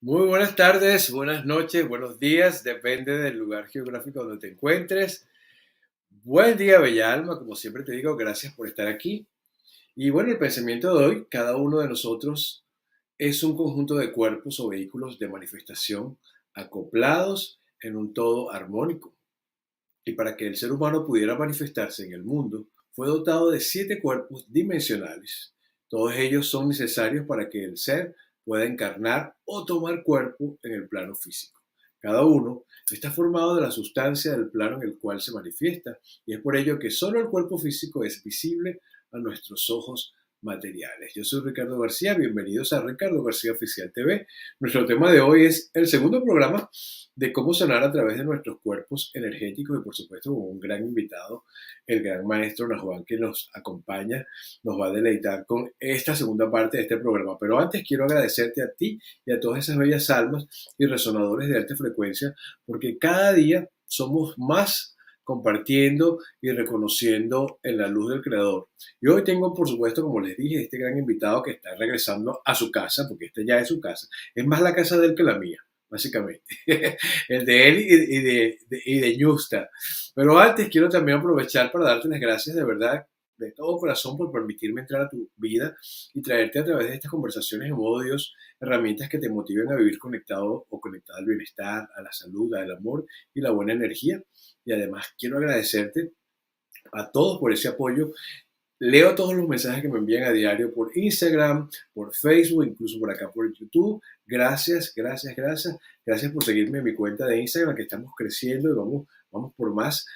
Muy buenas tardes, buenas noches, buenos días, depende del lugar geográfico donde te encuentres. Buen día, bella alma, como siempre te digo, gracias por estar aquí. Y bueno, el pensamiento de hoy, cada uno de nosotros es un conjunto de cuerpos o vehículos de manifestación acoplados en un todo armónico. Y para que el ser humano pudiera manifestarse en el mundo, fue dotado de 7 cuerpos dimensionales. Todos ellos son necesarios para que el ser pueda encarnar o tomar cuerpo en el plano físico. Cada uno está formado de la sustancia del plano en el cual se manifiesta, y es por ello que solo el cuerpo físico es visible a nuestros ojos materiales. Yo soy Ricardo García, bienvenidos a Ricardo García Oficial TV. Nuestro tema de hoy es el segundo programa de cómo sanar a través de nuestros cuerpos energéticos, y por supuesto con un gran invitado, el gran maestro Nahuan, que nos acompaña, nos va a deleitar con esta segunda parte de este programa. Pero antes quiero agradecerte a ti y a todas esas bellas almas y resonadores de alta frecuencia, porque cada día somos más compartiendo y reconociendo en la luz del Creador. Y hoy tengo, por supuesto, como les dije, este gran invitado que está regresando a su casa, porque esta ya es su casa. Es más la casa de él que la mía, básicamente. El de él y de Ñusta. Pero antes quiero también aprovechar para darte las gracias de verdad, de todo corazón, por permitirme entrar a tu vida y traerte a través de estas conversaciones en modo Dios herramientas que te motiven a vivir conectado o conectado al bienestar, a la salud, al amor y la buena energía. Y además quiero agradecerte a todos por ese apoyo. Leo todos los mensajes que me envían a diario por Instagram, por Facebook, incluso por acá por YouTube. Gracias, gracias, gracias. Gracias por seguirme en mi cuenta de Instagram, que estamos creciendo y vamos por más.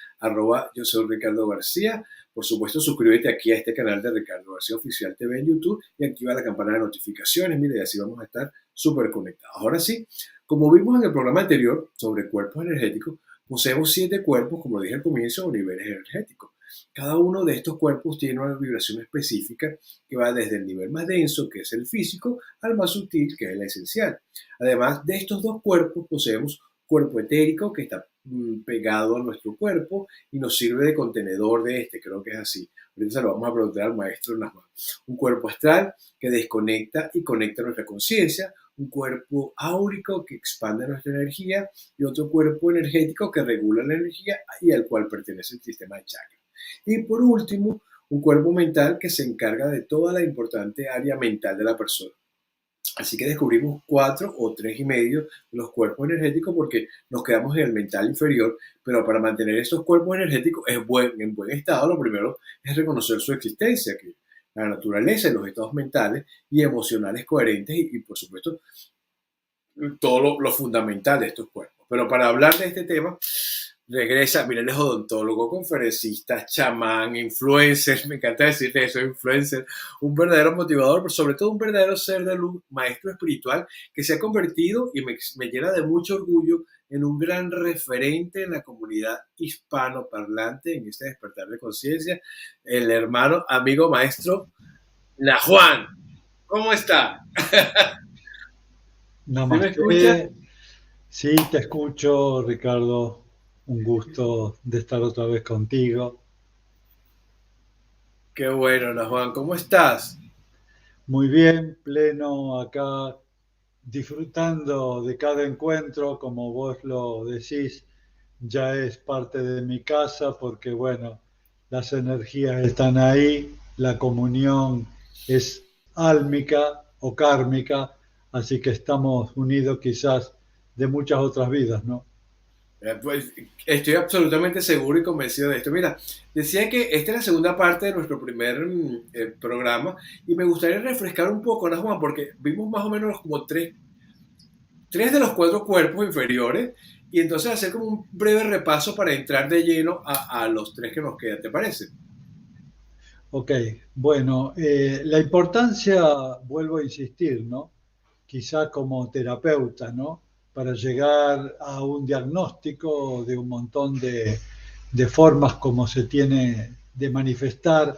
Yo soy Ricardo García. Por supuesto, suscríbete aquí a este canal de Ricardo García Oficial TV en YouTube y activa la campana de notificaciones. Mire, y así vamos a estar súper conectados. Ahora sí, como vimos en el programa anterior sobre cuerpos energéticos, poseemos 7 cuerpos, como dije al comienzo, o niveles energéticos. Cada uno de estos cuerpos tiene una vibración específica que va desde el nivel más denso, que es el físico, al más sutil, que es el esencial. Además de estos 2 cuerpos, poseemos cuerpo etérico, que está pegado a nuestro cuerpo y nos sirve de contenedor de este, creo que es así. Ahorita se lo vamos a preguntar al maestro Nasman. Un cuerpo astral que desconecta y conecta nuestra conciencia, un cuerpo áurico que expande nuestra energía y otro cuerpo energético que regula la energía y al cual pertenece el sistema de chakras. Y por último, un cuerpo mental que se encarga de toda la importante área mental de la persona. Así que descubrimos 4 o 3 y medio de los cuerpos energéticos porque nos quedamos en el mental inferior, pero para mantener estos cuerpos energéticos en buen estado, lo primero es reconocer su existencia, que la naturaleza y los estados mentales y emocionales coherentes y por supuesto todo lo fundamental de estos cuerpos. Pero para hablar de este tema, regresa, mira, él es odontólogo, conferencista, chamán, influencer, me encanta decirte eso, influencer, un verdadero motivador, pero sobre todo un verdadero ser de luz, maestro espiritual, que se ha convertido y me llena de mucho orgullo en un gran referente en la comunidad hispanoparlante, en este despertar de conciencia, el hermano, amigo, maestro, Nahuan. ¿Cómo está? ¿Sí me escucha? Namaste. Sí, te escucho, Ricardo. Un gusto de estar otra vez contigo. Qué bueno, Nahuan, ¿cómo estás? Muy bien, pleno acá, disfrutando de cada encuentro, como vos lo decís, ya es parte de mi casa porque, bueno, las energías están ahí, la comunión es álmica o kármica, así que estamos unidos quizás de muchas otras vidas, ¿no? Pues estoy absolutamente seguro y convencido de esto. Mira, decía que esta es la segunda parte de nuestro primer programa y me gustaría refrescar un poco, ¿no, Juan? Porque vimos más o menos como tres de los 4 cuerpos inferiores y entonces hacer como un breve repaso para entrar de lleno a los 3 que nos quedan, ¿te parece? Ok, bueno, la importancia, vuelvo a insistir, ¿no? Quizá como terapeuta, ¿no? Para llegar a un diagnóstico de un montón de formas como se tiene de manifestar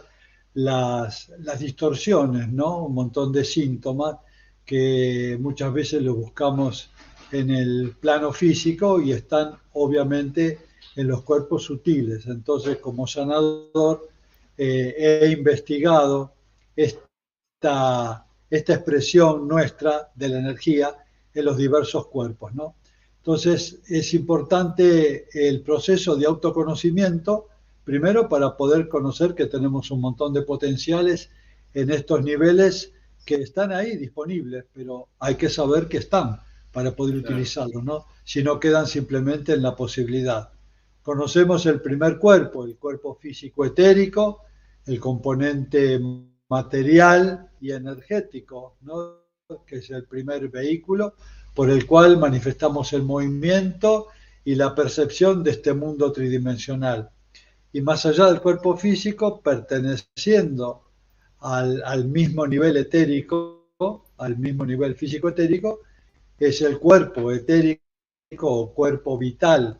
las distorsiones, ¿no? Un montón de síntomas que muchas veces lo buscamos en el plano físico y están obviamente en los cuerpos sutiles. Entonces, como sanador, he investigado esta expresión nuestra de la energía en los diversos cuerpos, ¿no? Entonces es importante el proceso de autoconocimiento, primero para poder conocer que tenemos un montón de potenciales en estos niveles que están ahí disponibles, pero hay que saber que están para poder Claro, utilizarlos, ¿no? Si no quedan simplemente en la posibilidad. Conocemos el primer cuerpo, el cuerpo físico etérico, el componente material y energético, ¿no? Que es el primer vehículo por el cual manifestamos el movimiento y la percepción de este mundo tridimensional. Y más allá del cuerpo físico, perteneciendo al mismo nivel etérico, al mismo nivel físico etérico, es el cuerpo etérico o cuerpo vital,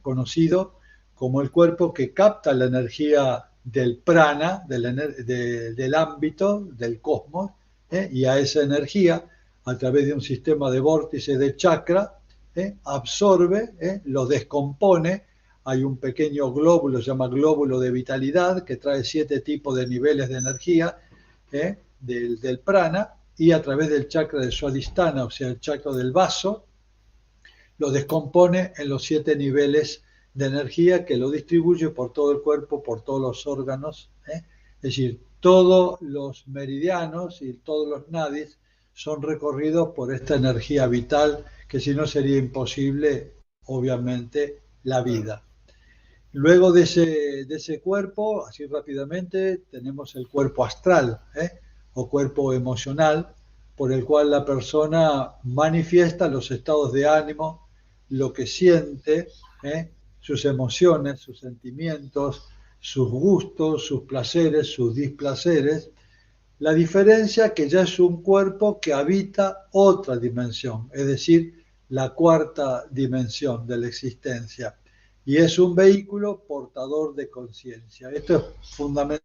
conocido como el cuerpo que capta la energía del prana, del ámbito, del cosmos, y a esa energía, a través de un sistema de vórtices de chakra, absorbe, lo descompone. Hay un pequeño glóbulo, se llama glóbulo de vitalidad, que trae 7 tipos de niveles de energía del prana, y a través del chakra de Swadhisthana, o sea, el chakra del vaso, lo descompone en los 7 niveles de energía que lo distribuye por todo el cuerpo, por todos los órganos. Es decir, todos los meridianos y todos los nadis son recorridos por esta energía vital que si no sería imposible, obviamente, la claro. vida. Luego de ese cuerpo, así rápidamente, tenemos el cuerpo astral, o cuerpo emocional, por el cual la persona manifiesta los estados de ánimo, lo que siente, sus emociones, sus sentimientos, sus gustos, sus placeres, sus displaceres. La diferencia que ya es un cuerpo que habita otra dimensión, es decir, la cuarta dimensión de la existencia. Y es un vehículo portador de conciencia. Esto es fundamental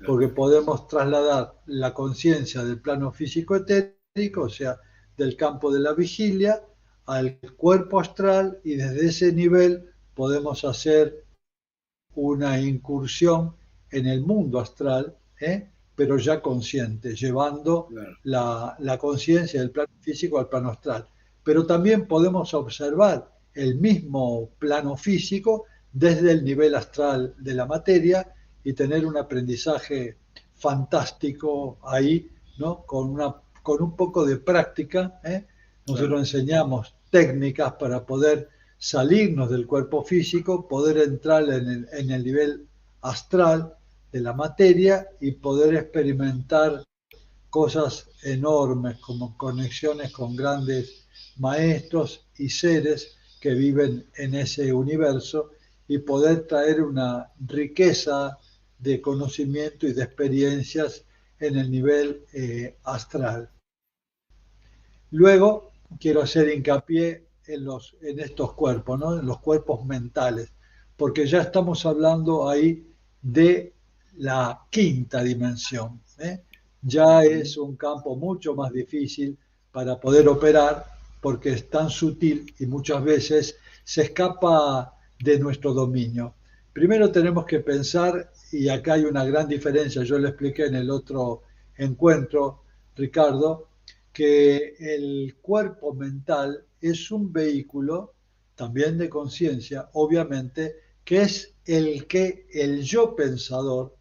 porque Importante. podemos trasladar la conciencia del plano físico etérico, o sea, del campo de la vigilia, al cuerpo astral, y desde ese nivel podemos hacer una incursión en el mundo astral, pero ya consciente, llevando Claro, la conciencia del plano físico al plano astral. Pero también podemos observar el mismo plano físico desde el nivel astral de la materia y tener un aprendizaje fantástico ahí, ¿no? Con un poco de práctica. Nosotros claro. enseñamos técnicas para poder salirnos del cuerpo físico, poder entrar en el nivel astral de la materia y poder experimentar cosas enormes como conexiones con grandes maestros y seres que viven en ese universo y poder traer una riqueza de conocimiento y de experiencias en el nivel astral. Luego quiero hacer hincapié en estos cuerpos, ¿no? En los cuerpos mentales, porque ya estamos hablando ahí de la quinta dimensión. Ya Ujú. es un campo mucho más difícil para poder operar porque es tan sutil y muchas veces se escapa de nuestro dominio. Primero tenemos que pensar, y acá hay una gran diferencia, yo lo expliqué en el otro encuentro, Ricardo, que el cuerpo mental es un vehículo también de conciencia, obviamente, que es el que el yo pensador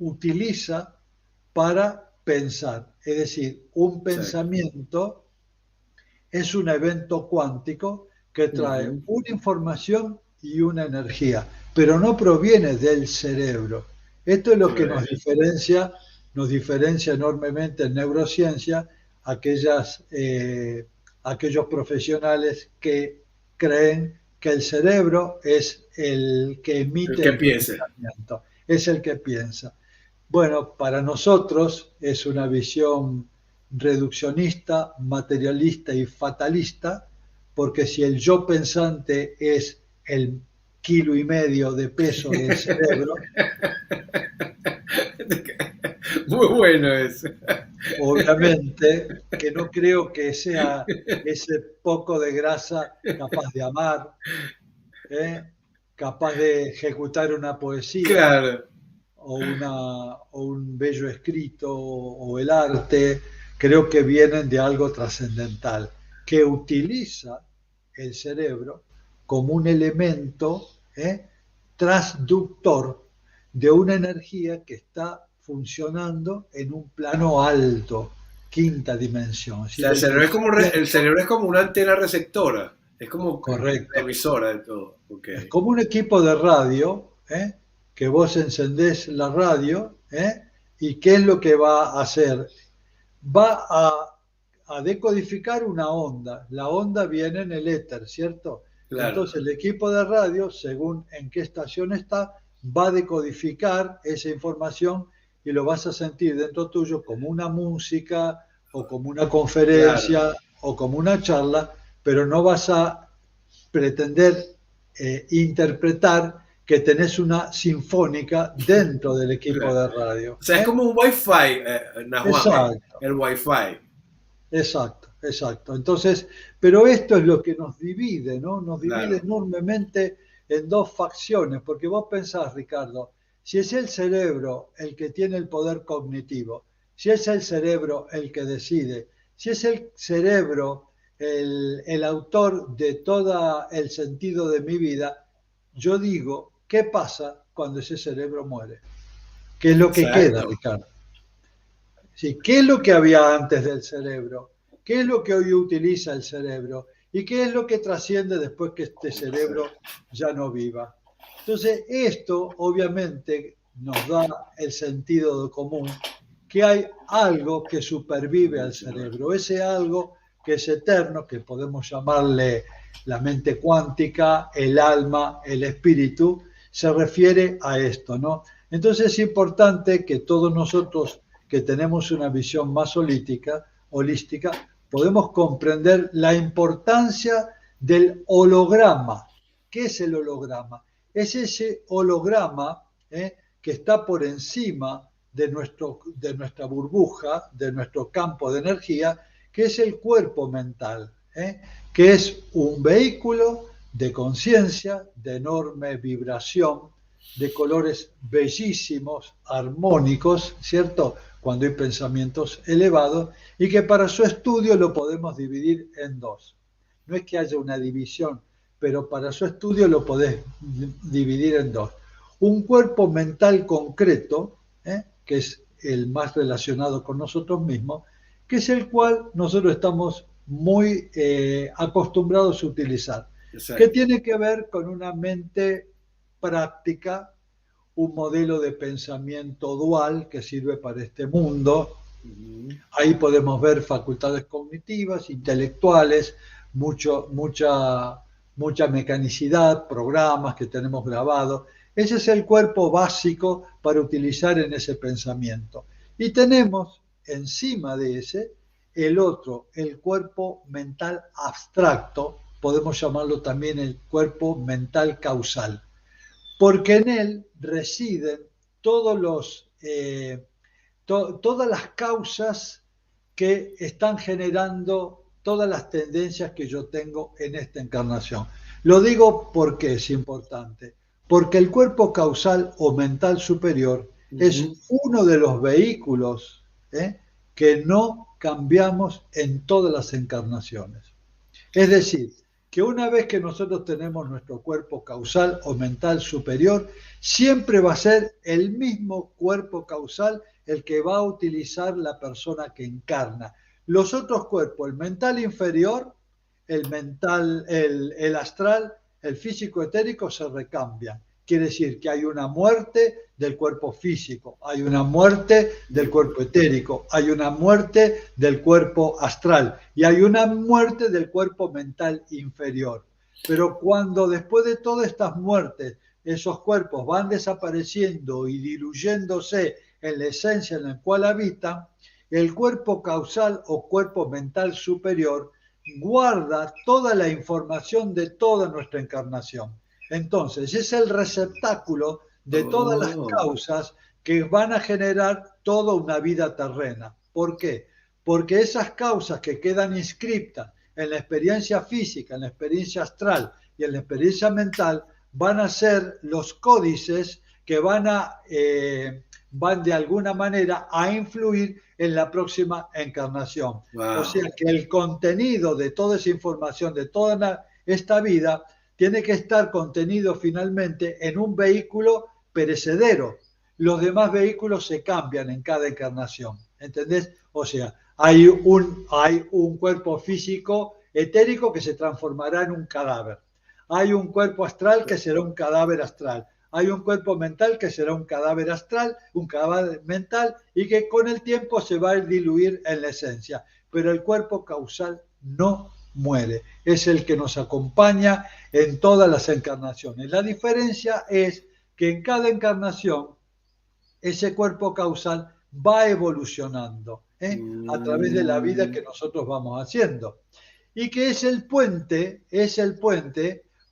utiliza para pensar. Es decir, un Exacto. pensamiento es un evento cuántico que trae Ujú. una información y una energía, pero no proviene del cerebro. Esto es lo que Correcto. nos diferencia enormemente en neurociencia aquellos profesionales que creen que el cerebro es el que El emite que el piense. pensamiento, es el que piensa. Bueno, para nosotros es una visión reduccionista, materialista y fatalista, porque si el yo pensante es el kilo y medio de peso del cerebro, Muy bueno eso. obviamente que no creo que sea ese poco de grasa capaz de amar, ¿eh? Capaz de ejecutar una poesía, Claro, o un bello escrito o el arte creo que vienen de algo trascendental, que utiliza el cerebro como un elemento transductor de una energía que está funcionando en un plano alto, quinta dimensión. O ¿Sí? sea, el Del cerebro es como, principio, el cerebro es como una antena receptora, es como la correcto. emisora de todo. Ok, Es como un equipo de radio, que vos encendés la radio, y ¿qué es lo que va a hacer? Va a decodificar una onda. La onda viene en el éter, ¿cierto? claro, Entonces el equipo de radio, según en qué estación está, va a decodificar esa información y lo vas a sentir dentro tuyo como una música o como una claro, conferencia o como una charla, pero no vas a pretender interpretar que tenés una sinfónica dentro del equipo claro. de radio. O sea, es como un Wi-Fi, Nahuatl, Exacto. el Wi-Fi. Exacto, exacto. Entonces, pero esto es lo que nos divide, ¿no? Nos divide Claro, enormemente en dos facciones, porque vos pensás, Ricardo, si es el cerebro el que tiene el poder cognitivo, si es el cerebro el que decide, si es el cerebro el autor de todo el sentido de mi vida, yo digo, ¿qué pasa cuando ese cerebro muere? ¿Qué es lo que queda, exacto. Ricardo? Sí, ¿qué es lo que había antes del cerebro? ¿Qué es lo que hoy utiliza el cerebro? ¿Y qué es lo que trasciende después que este cerebro ya no viva? Entonces, esto obviamente nos da el sentido común que hay algo que supervive al cerebro, ese algo que es eterno, que podemos llamarle la mente cuántica, el alma, el espíritu, se refiere a esto, ¿no? Entonces es importante que todos nosotros que tenemos una visión más holística, podemos comprender la importancia del holograma. ¿Qué es el holograma? Es ese holograma que está por encima de nuestra burbuja, de nuestro campo de energía, que es el cuerpo mental, que es un vehículo de conciencia, de enorme vibración, de colores bellísimos, armónicos, ¿cierto? Cuando hay pensamientos elevados, y que para su estudio lo podemos dividir en dos. No es que haya una división, pero para su estudio lo podés dividir en dos. Un cuerpo mental concreto, que es el más relacionado con nosotros mismos, que es el cual nosotros estamos muy acostumbrados a utilizar, que Exacto. tiene que ver con una mente práctica, un modelo de pensamiento dual que sirve para este mundo. Ujú. Ahí podemos ver facultades cognitivas, intelectuales, mucha mecanicidad, programas que tenemos grabados. Ese es el cuerpo básico para utilizar en ese pensamiento. Y tenemos encima de ese el otro, el cuerpo mental abstracto, podemos llamarlo también el cuerpo mental causal, porque en él residen todos todas las causas que están generando todas las tendencias que yo tengo en esta encarnación. Lo digo porque es importante, porque el cuerpo causal o mental superior es Ujú. uno de los vehículos que no cambiamos en todas las encarnaciones. Es decir, que una vez que nosotros tenemos nuestro cuerpo causal o mental superior, siempre va a ser el mismo cuerpo causal el que va a utilizar la persona que encarna. Los otros cuerpos, el mental inferior, el astral, el físico etérico, se recambian. Quiere decir que hay una muerte del cuerpo físico, hay una muerte del cuerpo etérico, hay una muerte del cuerpo astral y hay una muerte del cuerpo mental inferior. Pero cuando después de todas estas muertes esos cuerpos van desapareciendo y diluyéndose en la esencia en la cual habitan, el cuerpo causal o cuerpo mental superior guarda toda la información de toda nuestra encarnación. Entonces, es el receptáculo de todas las Oh, causas que van a generar toda una vida terrena. ¿Por qué? Porque esas causas que quedan inscritas en la experiencia física, en la experiencia astral y en la experiencia mental, van a ser los códices que van a van de alguna manera a influir en la próxima encarnación. O Wow. sea que el contenido de toda esa información, de toda esta vida, tiene que estar contenido finalmente en un vehículo perecedero. Los demás vehículos se cambian en cada encarnación, ¿entendés? O sea, hay un cuerpo físico etérico que se transformará en un cadáver. Hay un cuerpo astral que será un cadáver astral. Hay un cuerpo mental que será un cadáver astral, un cadáver mental, y que con el tiempo se va a diluir en la esencia. Pero el cuerpo causal no muere. Es el que nos acompaña en todas las encarnaciones. La diferencia es que en cada encarnación ese cuerpo causal va evolucionando a través de la vida Mm, que nosotros vamos haciendo. Y que es el puente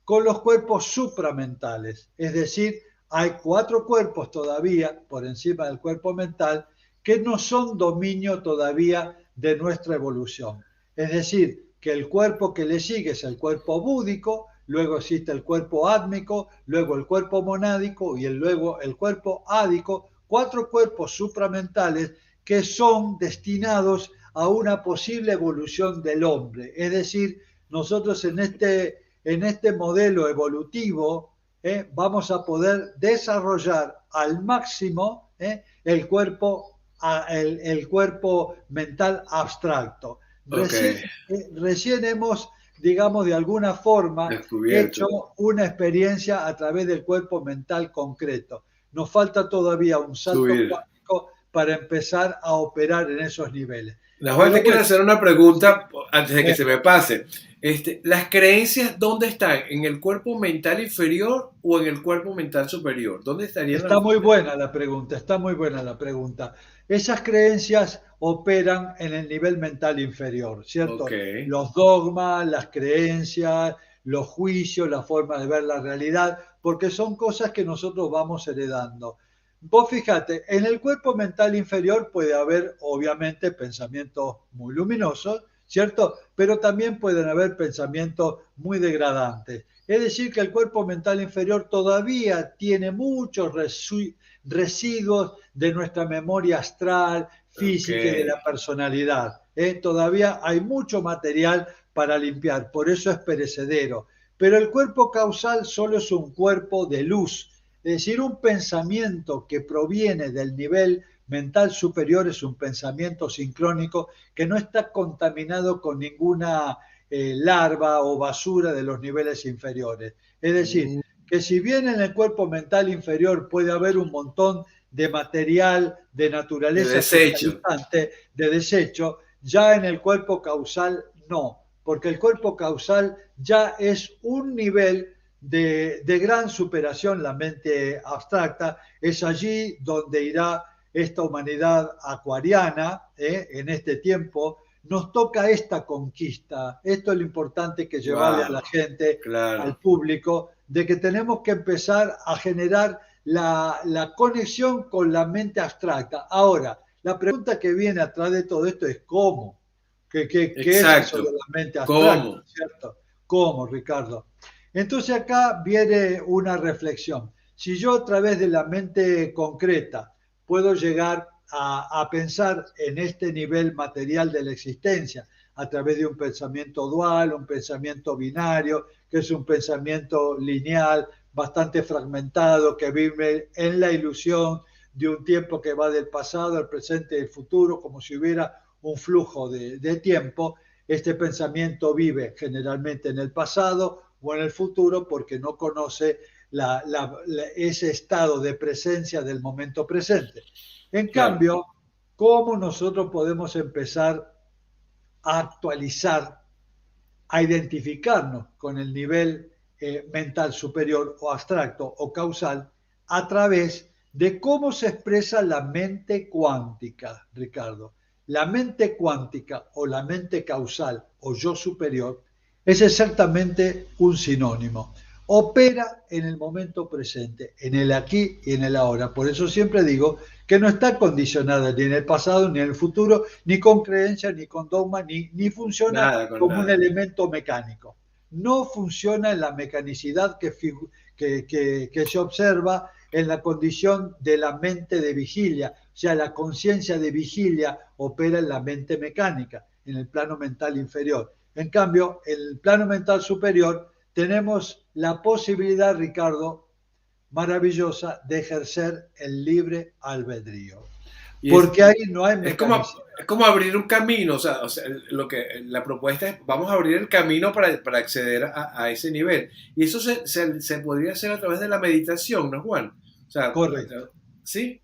con los cuerpos supramentales. Es decir, hay 4 cuerpos todavía por encima del cuerpo mental que no son dominio todavía de nuestra evolución. Es decir, que el cuerpo que le sigue es el cuerpo búdico, luego existe el cuerpo átmico, luego el cuerpo monádico y luego el cuerpo ádico, 4 cuerpos supramentales que son destinados a una posible evolución del hombre. Es decir, nosotros en este modelo evolutivo vamos a poder desarrollar al máximo el cuerpo mental abstracto. ok, Recién hemos, digamos, de alguna forma hecho descubierto. una experiencia a través del cuerpo mental concreto. Nos falta todavía un salto Subir. cuántico para empezar a operar en esos niveles. Nahuel, Pero te quiero bueno, hacer una sí, pregunta antes de que eh, se me pase. ¿Las creencias dónde están? ¿En el cuerpo mental inferior o en el cuerpo mental superior? ¿Dónde estarían está las... muy buena la pregunta, está muy buena la pregunta. Esas creencias operan en el nivel mental inferior, Ok, ¿cierto? Los dogmas, las creencias, los juicios, la forma de ver la realidad, porque son cosas que nosotros vamos heredando. Vos fíjate, en el cuerpo mental inferior puede haber, obviamente, pensamientos muy luminosos, ¿cierto? Pero también pueden haber pensamientos muy degradantes. Es decir, que el cuerpo mental inferior todavía tiene muchos residuos de nuestra memoria astral, ok. física y de la personalidad. Todavía hay mucho material para limpiar, por eso es perecedero. Pero el cuerpo causal solo es un cuerpo de luz, es decir, un pensamiento que proviene del nivel mental superior es un pensamiento sincrónico que no está contaminado con ninguna larva o basura de los niveles inferiores. Es decir, Mm, que si bien en el cuerpo mental inferior puede haber un montón de material de de naturaleza desecho. cristalizante, de desecho, ya en el cuerpo causal no, porque el cuerpo causal ya es un nivel de gran superación, la mente abstracta, es allí donde irá esta humanidad acuariana en este tiempo. Nos toca esta conquista. Esto es lo importante que llevarle a la Wow, gente, al claro. público, de que tenemos que empezar a generar la conexión con la mente abstracta. Ahora, la pregunta que viene atrás de todo esto es ¿cómo? ¿Qué es eso de Exacto. la mente abstracta? ¿Cómo? ¿Cierto? ¿Cómo, Ricardo? Entonces acá viene una reflexión. Si yo a través de la mente concreta puedo llegar a pensar en este nivel material de la existencia, a través de un pensamiento dual, un pensamiento binario, que es un pensamiento lineal, bastante fragmentado, que vive en la ilusión de un tiempo que va del pasado al presente y el futuro, como si hubiera un flujo de tiempo. Este pensamiento vive generalmente en el pasado o en el futuro porque no conoce ese estado de presencia del momento presente. En Claro. cambio, ¿cómo nosotros podemos empezar a actualizar, a identificarnos con el nivel mental superior o abstracto o causal a través de cómo se expresa la mente cuántica, Ricardo? La mente cuántica o la mente causal o yo superior es exactamente un sinónimo. Opera en el momento presente, en el aquí y en el ahora. Por eso siempre digo que no está condicionada ni en el pasado ni en el futuro, ni con creencias, ni con dogma, ni funciona Nada con como un nada. elemento mecánico. No funciona en la mecanicidad que se observa en la condición de la mente de vigilia. O sea, la conciencia de vigilia opera en la mente mecánica, en el plano mental inferior. En cambio, en el plano mental superior tenemos la posibilidad, Ricardo, maravillosa, de ejercer el libre albedrío. Y Porque ahí no hay como, mecanicidad. es como abrir un camino, o sea, lo que, la propuesta es, vamos a abrir el camino para acceder a ese nivel. Y eso se podría hacer a través de la meditación, ¿no, Juan? O sea, Correcto. ¿sí?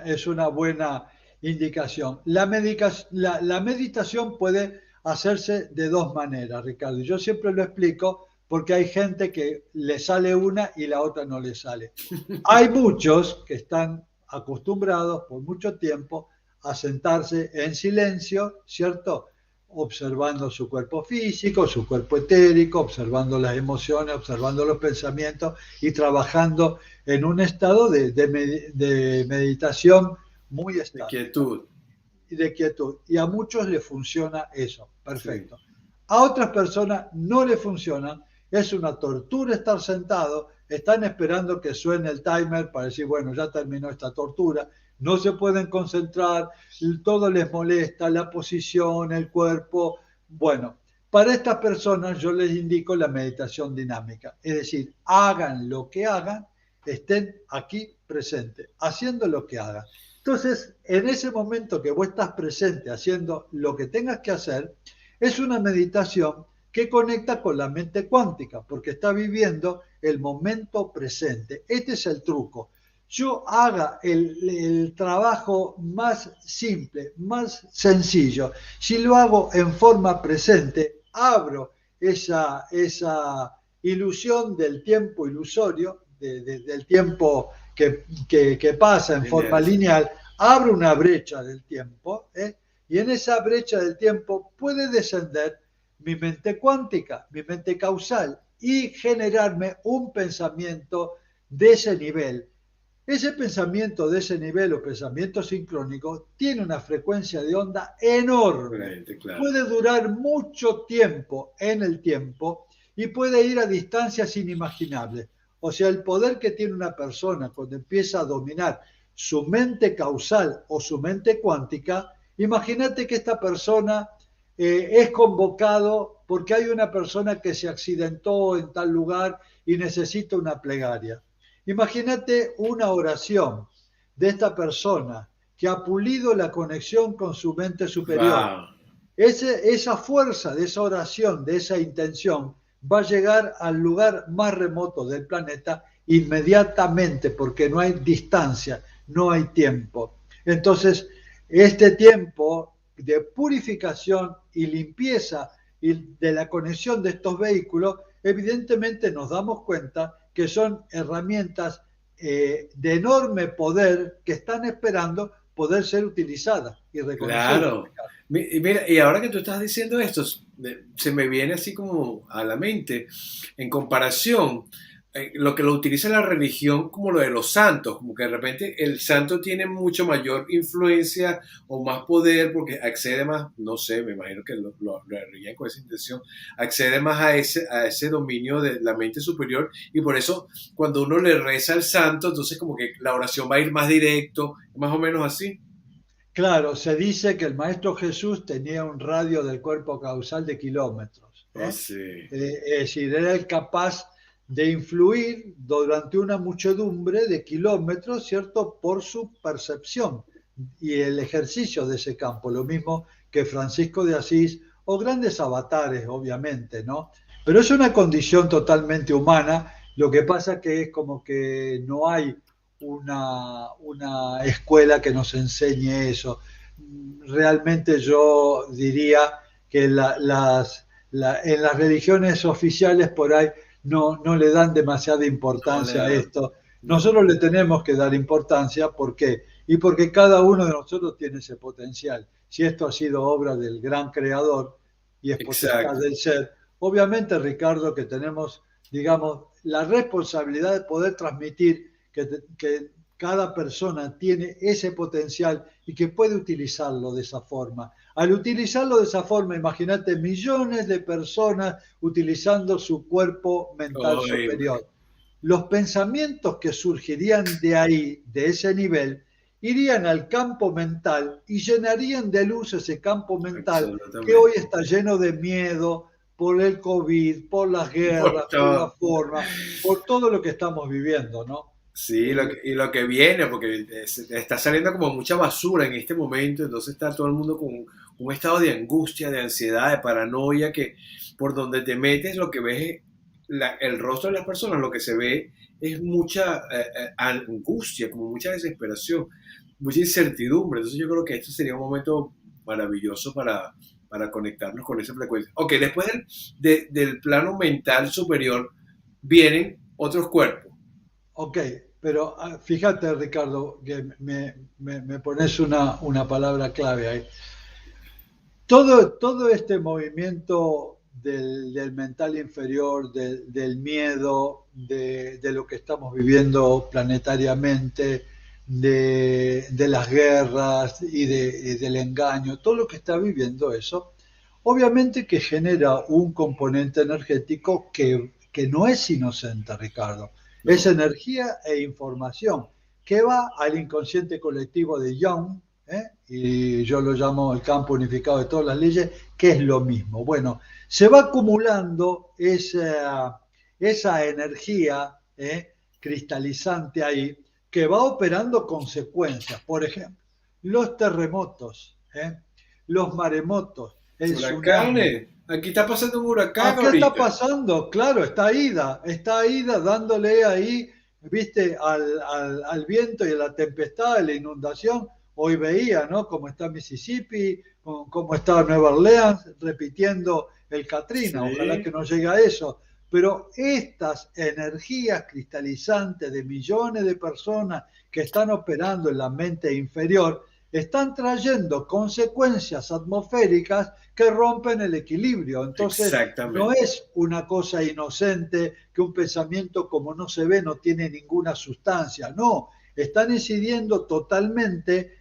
Es una buena indicación. La meditación puede hacerse de dos maneras, Ricardo. Yo siempre lo explico porque hay gente que le sale una y la otra no le sale. Hay muchos que están acostumbrados por mucho tiempo a sentarse en silencio, ¿cierto? Observando su cuerpo físico, su cuerpo etérico, observando las emociones, observando los pensamientos y trabajando en un estado de meditación muy De estable, ¿no? quietud. Y de quietud. Y a muchos les funciona eso, Sí. perfecto. A otras personas no le funciona, es una tortura estar sentado, están esperando que suene el timer para decir, bueno, ya terminó esta tortura, no se pueden concentrar, todo les molesta, la posición, el cuerpo. Bueno, para estas personas yo les indico la meditación dinámica, es decir, hagan lo que hagan, estén aquí presentes, haciendo lo que hagan. Entonces, en ese momento que vos estás presente haciendo lo que tengas que hacer, es una meditación que conecta con la mente cuántica, porque está viviendo el momento presente. Este es el truco. Yo haga el trabajo más simple, más sencillo. Si lo hago en forma presente, abro esa ilusión del tiempo ilusorio, del tiempo que pasa en forma Genial, sí. lineal, abro una brecha del tiempo, y en esa brecha del tiempo puede descender mi mente cuántica, mi mente causal, y generarme un pensamiento de ese nivel. Ese pensamiento de ese nivel o pensamiento sincrónico tiene una frecuencia de onda enorme. Excelente, claro. Puede durar mucho tiempo en el tiempo y puede ir a distancias inimaginables. O sea, el poder que tiene una persona cuando empieza a dominar su mente causal o su mente cuántica, imagínate que esta persona es convocado porque hay una persona que se accidentó en tal lugar y necesita una plegaria. Imagínate una oración de esta persona que ha pulido la conexión con su mente superior. Wow. Esa fuerza de esa oración, de esa intención, va a llegar al lugar más remoto del planeta inmediatamente, porque no hay distancia, no hay tiempo. Entonces, este tiempo de purificación y limpieza de la conexión de estos vehículos, evidentemente nos damos cuenta que son herramientas de enorme poder que están esperando poder ser utilizadas y reconocidas. Claro. Y mira, y ahora que tú estás diciendo esto, se me viene así como a la mente, en comparación, lo que lo utiliza la religión como lo de los santos, como que de repente el santo tiene mucho mayor influencia o más poder porque accede más, no sé, me imagino que lo harían con esa intención, accede más a ese dominio de la mente superior y por eso cuando uno le reza al santo, entonces como que la oración va a ir más directo, más o menos así. Claro, se dice que el Maestro Jesús tenía un radio del cuerpo causal de kilómetros. Oh, sí. Es decir, era el capaz de influir durante una muchedumbre de kilómetros, ¿cierto? Por su percepción y el ejercicio de ese campo. Lo mismo que Francisco de Asís o grandes avatares, obviamente, ¿no? Pero es una condición totalmente humana. Lo que pasa que es como que no hay una escuela que nos enseñe eso. Realmente yo diría que en las religiones oficiales por ahí no le dan demasiada No le importancia a da, esto. no. Nosotros le tenemos que dar importancia, ¿por qué? Y porque cada uno de nosotros tiene ese potencial. Si esto ha sido obra del gran creador y es potestad Exacto. del ser, obviamente, Ricardo, que tenemos, digamos, la responsabilidad de poder transmitir que cada persona tiene ese potencial y que puede utilizarlo de esa forma. Al utilizarlo de esa forma, imagínate millones de personas utilizando su cuerpo mental Oye, superior. los pensamientos que surgirían de ahí, de ese nivel, irían al campo mental y llenarían de luz ese campo mental que hoy Absolutamente. está lleno de miedo por el COVID, por las Por guerras, por la todo. forma, por todo lo que estamos viviendo, ¿no? Sí, y lo que viene, porque está saliendo como mucha basura en este momento, entonces está todo el mundo con un estado de angustia, de ansiedad, de paranoia, que por donde te metes lo que ves es el rostro de las personas, lo que se ve es mucha angustia, como mucha desesperación, mucha incertidumbre. Entonces yo creo que esto sería un momento maravilloso para conectarnos con esa frecuencia. Ok, después del plano mental superior vienen otros cuerpos. Ok, pero fíjate, Ricardo, que me pones una palabra clave ahí. Todo este movimiento del mental inferior, del miedo, de lo que estamos viviendo planetariamente, de las guerras y del engaño, todo lo que está viviendo eso, obviamente que genera un componente energético que no es inocente, Ricardo. Es No, energía e información que va al inconsciente colectivo de Young, y yo lo llamo el campo unificado de todas las leyes, que es lo mismo. Bueno, se va acumulando esa energía cristalizante ahí que va operando consecuencias. Por ejemplo, los terremotos, los maremotos, el tsunami. huracanes. Aquí está pasando un huracán ¿A qué está ahorita. pasando? Claro, está Ida dándole ahí, viste, al viento y a la tempestad, a la inundación. Hoy veía, ¿no? Cómo está Mississippi, cómo está Nueva Orleans, repitiendo el Katrina. Ojalá que Sí, no llegue a eso. Pero estas energías cristalizantes de millones de personas que están operando en la mente inferior están trayendo consecuencias atmosféricas que rompen el equilibrio. Entonces, no exactamente. es una cosa inocente que un pensamiento como no se ve no tiene ninguna sustancia. No, están incidiendo totalmente,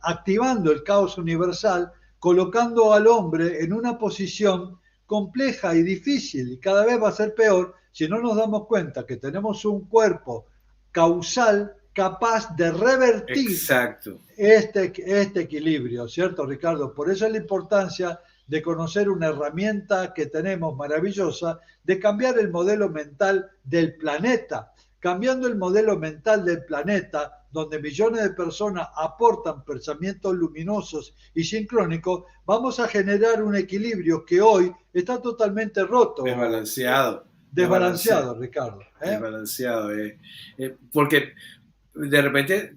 activando el caos universal, colocando al hombre en una posición compleja y difícil, y cada vez va a ser peor si no nos damos cuenta que tenemos un cuerpo causal capaz de revertir Exacto. este equilibrio, ¿cierto, Ricardo? Por eso es la importancia de conocer una herramienta que tenemos maravillosa de cambiar el modelo mental del planeta. Cambiando el modelo mental del planeta, donde millones de personas aportan pensamientos luminosos y sincrónicos, vamos a generar un equilibrio que hoy está totalmente roto, Desbalanceado. Desbalanceado. desbalanceado, Ricardo. Desbalanceado. Porque de repente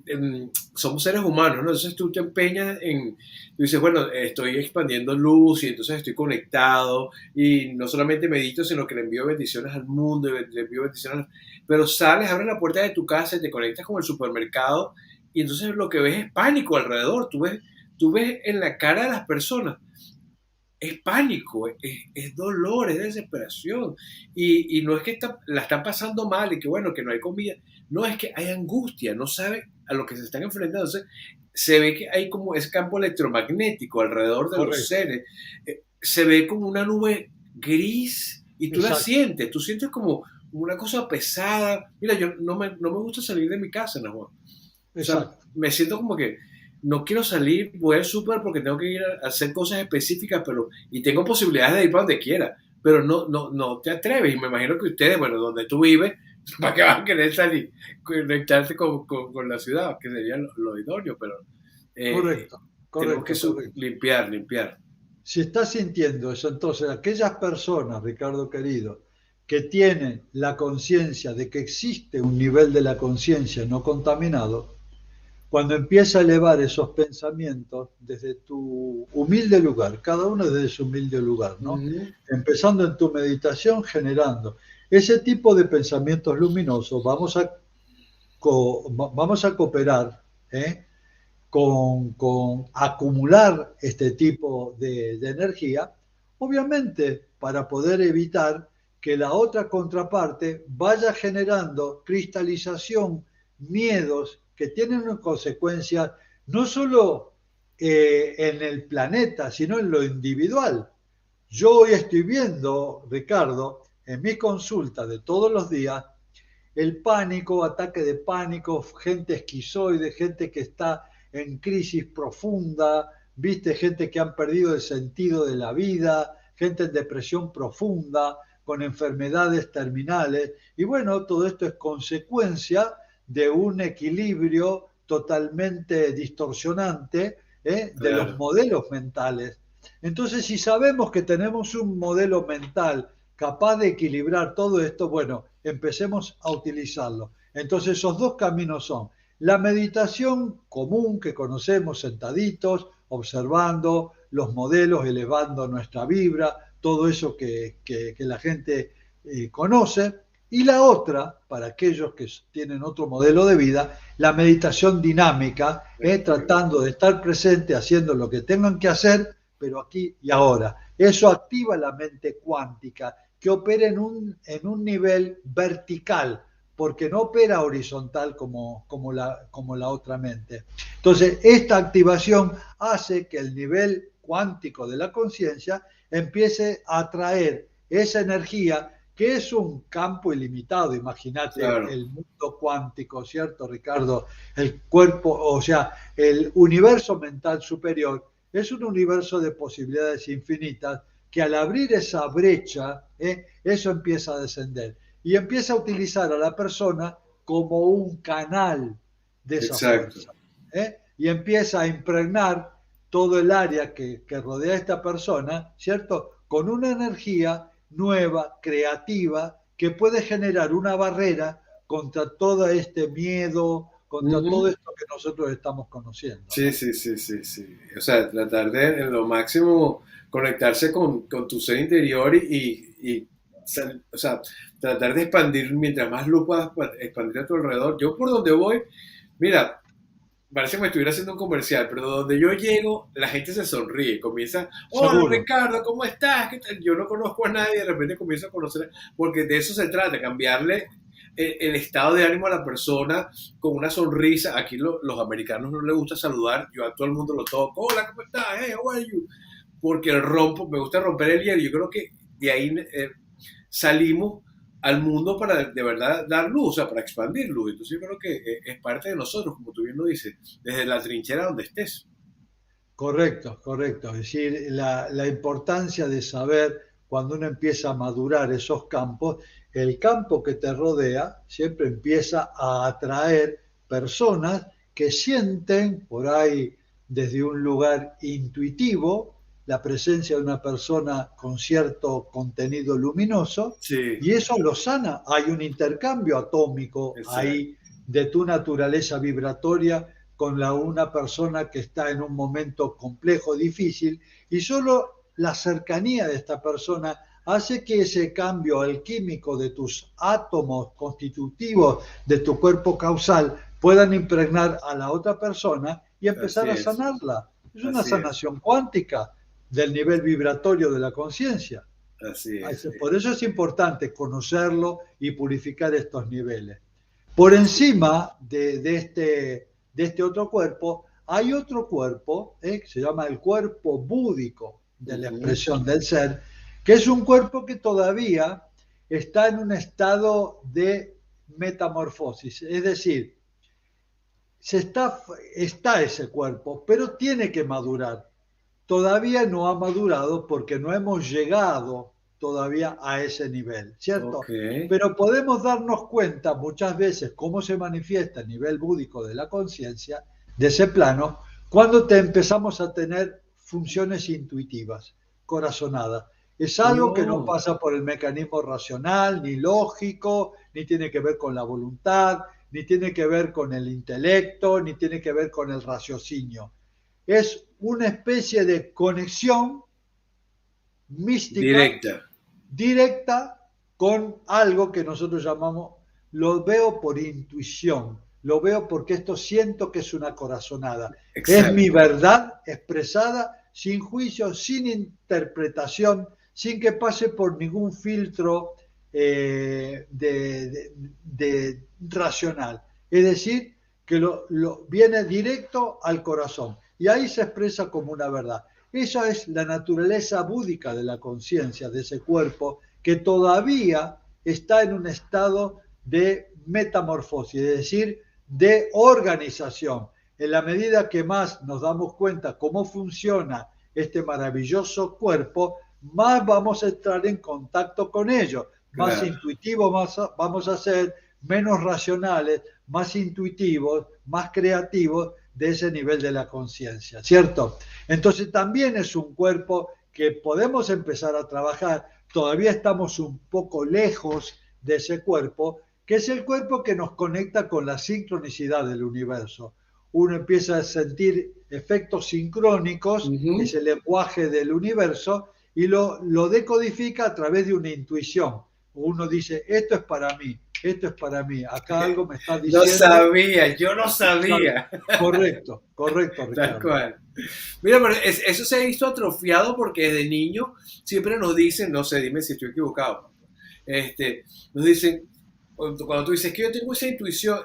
somos seres humanos, ¿no? Entonces tú te empeñas tú dices, bueno, estoy expandiendo luz y entonces estoy conectado y no solamente medito, sino que le envío bendiciones al mundo, le envío bendiciones, pero sales, abres la puerta de tu casa y te conectas con el supermercado y entonces lo que ves es pánico alrededor, tú ves en la cara de las personas es pánico, es dolor, es desesperación. Y no es que la están pasando mal y que bueno, que no hay comida. No, es que hay angustia, no sabe a lo que se están enfrentando. Entonces, se ve que hay como ese campo electromagnético alrededor de los Correcto, seres. Se ve como una nube gris y tú la exacto, sientes. Tú sientes como una cosa pesada. Mira, yo no me gusta salir de mi casa, ¿no? O sea, exacto. me siento como que no quiero salir, voy al súper porque tengo que ir a hacer cosas específicas, pero y tengo posibilidades de ir para donde quiera, pero no te atreves. Y me imagino que ustedes, bueno, donde tú vives, ¿para qué van a querer salir, conectarse con la ciudad? Que sería lo idóneo, pero eh, Correcto, tenemos que correcto, correcto. limpiar. Si estás sintiendo eso, entonces aquellas personas, Ricardo querido, que tienen la conciencia de que existe un nivel de la conciencia no contaminado, cuando empieza a elevar esos pensamientos desde tu humilde lugar, cada uno desde su humilde lugar, ¿no? Ujú. Empezando en tu meditación, generando ese tipo de pensamientos luminosos, vamos a cooperar, ¿eh? Con acumular este tipo de energía, obviamente para poder evitar que la otra contraparte vaya generando cristalización, miedos que tienen consecuencias no solo en el planeta, sino en lo individual. Yo hoy estoy viendo, Ricardo, en mi consulta de todos los días, el pánico, ataque de pánico, gente esquizoide, gente que está en crisis profunda, viste, gente que han perdido el sentido de la vida, gente en depresión profunda, con enfermedades terminales. Y bueno, todo esto es consecuencia de un equilibrio totalmente distorsionante de los Claro, modelos mentales. Entonces, si sabemos que tenemos un modelo mental capaz de equilibrar todo esto, bueno, empecemos a utilizarlo. Entonces, esos dos caminos son la meditación común que conocemos sentaditos, observando los modelos, elevando nuestra vibra, todo eso que la gente conoce. Y la otra, para aquellos que tienen otro modelo de vida, la meditación dinámica, tratando de estar presente, haciendo lo que tengan que hacer, pero aquí y ahora. Eso activa la mente cuántica, que opera en un nivel vertical, porque no opera horizontal como la otra mente. Entonces, esta activación hace que el nivel cuántico de la conciencia empiece a atraer esa energía que es un campo ilimitado. Imagínate claro. el mundo cuántico, ¿cierto, Ricardo? El cuerpo, o sea, el universo mental superior es un universo de posibilidades infinitas que al abrir esa brecha, eso empieza a descender y empieza a utilizar a la persona como un canal de esa Exacto. fuerza. Y empieza a impregnar todo el área que rodea a esta persona, ¿cierto? Con una energía nueva, creativa, que puede generar una barrera contra todo este miedo, contra todo Ujú. esto que nosotros estamos conociendo, Sí, ¿no? sí, sí, sí, sí. O sea, tratar de en lo máximo conectarse con tu ser interior o sea, tratar de expandir, mientras más luz puedas expandir a tu alrededor. Yo por donde voy, mira, parece que me estuviera haciendo un comercial, pero donde yo llego, la gente se sonríe, comienza, hola Seguro. Ricardo, ¿cómo estás? ¿Qué tal? Yo no conozco a nadie, de repente comienzo a conocer, porque de eso se trata, cambiarle el estado de ánimo a la persona con una sonrisa. Aquí los americanos no les gusta saludar, yo a todo el mundo lo toco, hola, ¿cómo estás? Hey, how are you? Porque me gusta romper el hielo, yo creo que de ahí salimos al mundo para de verdad dar luz, o sea, para expandir luz. Entonces yo creo que es parte de nosotros, como tú bien lo dices, desde la trinchera donde estés. Correcto, correcto. Es decir, la importancia de saber cuando uno empieza a madurar esos campos, el campo que te rodea siempre empieza a atraer personas que sienten por ahí desde un lugar intuitivo la presencia de una persona con cierto contenido luminoso Sí, y eso lo sana. Hay un intercambio atómico exacto. ahí de tu naturaleza vibratoria con una persona que está en un momento complejo, difícil, y solo la cercanía de esta persona hace que ese cambio alquímico de tus átomos constitutivos de tu cuerpo causal puedan impregnar a la otra persona y empezar Así a es, sanarla. Es una así es, sanación cuántica del nivel vibratorio de la conciencia. así es. Por eso es importante conocerlo y purificar estos niveles. Por Sí. encima de este otro cuerpo, hay otro cuerpo, que se llama el cuerpo búdico de la Ujú. expresión del ser, que es un cuerpo que todavía está en un estado de metamorfosis, es decir, está ese cuerpo, pero tiene que madurar. Todavía no ha madurado porque no hemos llegado todavía a ese nivel, Ok, ¿cierto? Pero podemos darnos cuenta muchas veces cómo se manifiesta el nivel búdico de la conciencia, de ese plano, cuando te empezamos a tener funciones intuitivas, corazonadas. Es algo que no oh, pasa por el mecanismo racional, ni lógico, ni tiene que ver con la voluntad, ni tiene que ver con el intelecto, ni tiene que ver con el raciocinio. Es una especie de conexión mística directa. directa con algo que nosotros llamamos, lo veo por intuición, lo veo porque esto siento que es una corazonada. Es mi Exacto. verdad expresada sin juicio, sin interpretación, sin que pase por ningún filtro de racional. Es decir, que viene directo al corazón y ahí se expresa como una verdad. Esa es la naturaleza búdica de la conciencia, de ese cuerpo que todavía está en un estado de metamorfosis, es decir, de organización. En la medida que más nos damos cuenta cómo funciona este maravilloso cuerpo, más vamos a entrar en contacto con ello, más Claro. intuitivos vamos a ser, menos racionales, más intuitivos, más creativos de ese nivel de la conciencia, ¿cierto? Entonces también es un cuerpo que podemos empezar a trabajar, todavía estamos un poco lejos de ese cuerpo, que es el cuerpo que nos conecta con la sincronicidad del universo. Uno empieza a sentir efectos sincrónicos, Ujú. ese lenguaje del universo, y lo decodifica a través de una intuición. Uno dice, esto es para mí, acá algo me está No diciendo. sabía, yo no Exacto. sabía. Correcto, correcto, Tal Ricardo. cual. Mira, pero eso se ha visto atrofiado porque desde niño siempre nos dicen, no sé, dime si estoy equivocado, nos dicen, cuando tú dices que yo tengo esa intuición,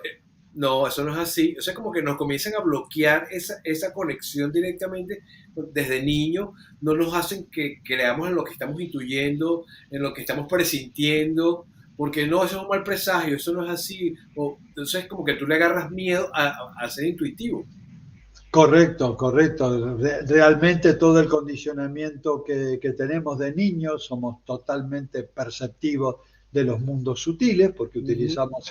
no, eso no es así. O sea, como que nos comienzan a bloquear esa conexión directamente desde niño, no nos hacen que creamos en lo que estamos intuyendo, en lo que estamos presintiendo, porque no, eso es un mal presagio, eso no es así. O, entonces, como que tú le agarras miedo a ser intuitivo. Correcto, correcto. Realmente todo el condicionamiento que tenemos de niños, somos totalmente perceptivos de los mundos sutiles, porque Ujú. utilizamos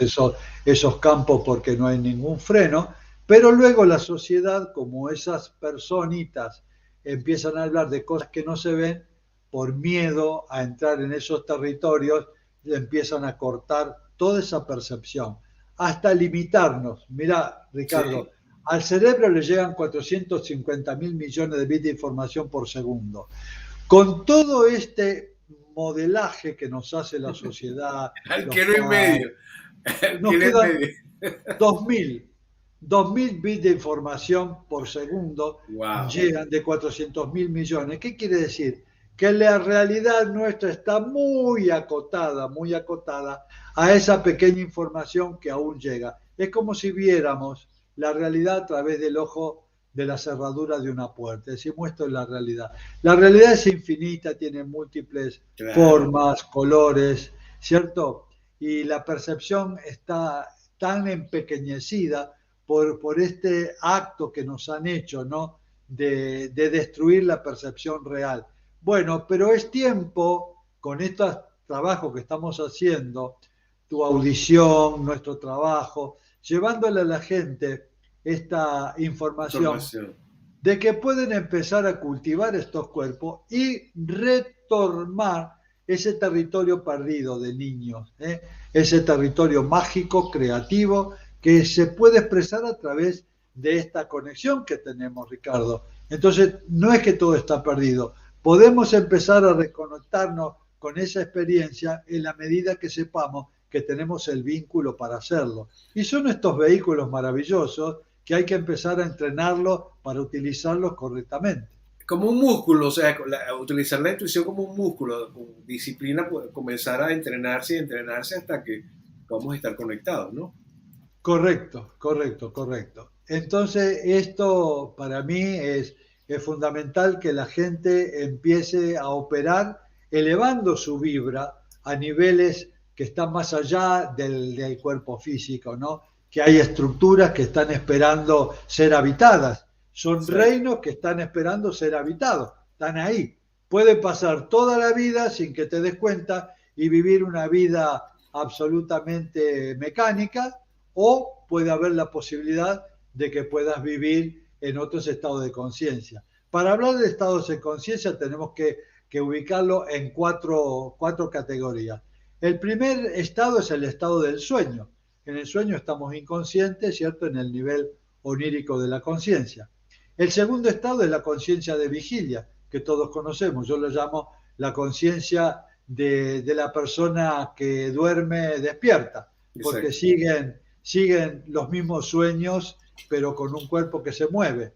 esos campos porque no hay ningún freno, pero luego la sociedad, como esas personitas empiezan a hablar de cosas que no se ven, por miedo a entrar en esos territorios, empiezan a cortar toda esa percepción, hasta limitarnos. Mira, Ricardo, Sí, al cerebro le llegan 450.000 millones de bits de información por segundo. Con todo este modelaje que nos hace la sociedad, al los kilo y padres, medio. Al nos kilo y quedan medio. 2.000. 2.000 bits de información por segundo Wow. llegan de 400.000 millones. ¿Qué quiere decir? Que la realidad nuestra está muy acotada a esa pequeña información que aún llega. Es como si viéramos la realidad a través del ojo de la cerradura de una puerta. Decimos, esto es la realidad. La realidad es infinita, tiene múltiples Claro. formas, colores, ¿cierto? Y la percepción está tan empequeñecida por este acto que nos han hecho, ¿no? De destruir la percepción real. Bueno, pero es tiempo, con estos trabajos que estamos haciendo, tu audición, nuestro trabajo, llevándole a la gente esta información Información. de que pueden empezar a cultivar estos cuerpos y retomar ese territorio perdido de niños, ¿eh? Ese territorio mágico, creativo, que se puede expresar a través de esta conexión que tenemos, Ricardo. Entonces, no es que todo está perdido, podemos empezar a reconectarnos con esa experiencia en la medida que sepamos que tenemos el vínculo para hacerlo. Y son estos vehículos maravillosos que hay que empezar a entrenarlos para utilizarlos correctamente. Como un músculo, o sea, utilizar la intuición como un músculo, con disciplina, comenzar a entrenarse y entrenarse hasta que vamos a estar conectados, ¿no? Correcto, correcto, correcto. Entonces, esto para mí es fundamental que la gente empiece a operar elevando su vibra a niveles que están más allá del cuerpo físico, ¿no? Que hay estructuras que están esperando ser habitadas. Son Exacto. reinos que están esperando ser habitados. Están ahí. Puede pasar toda la vida sin que te des cuenta y vivir una vida absolutamente mecánica, o puede haber la posibilidad de que puedas vivir en otros estados de conciencia. Para hablar de estados de conciencia tenemos que ubicarlo en cuatro categorías. El primer estado es el estado del sueño. En el sueño estamos inconscientes, ¿cierto? En el nivel onírico de la conciencia. El segundo estado es la conciencia de vigilia, que todos conocemos. Yo lo llamo la conciencia de la persona que duerme despierta, porque Exacto. siguen los mismos sueños, pero con un cuerpo que se mueve.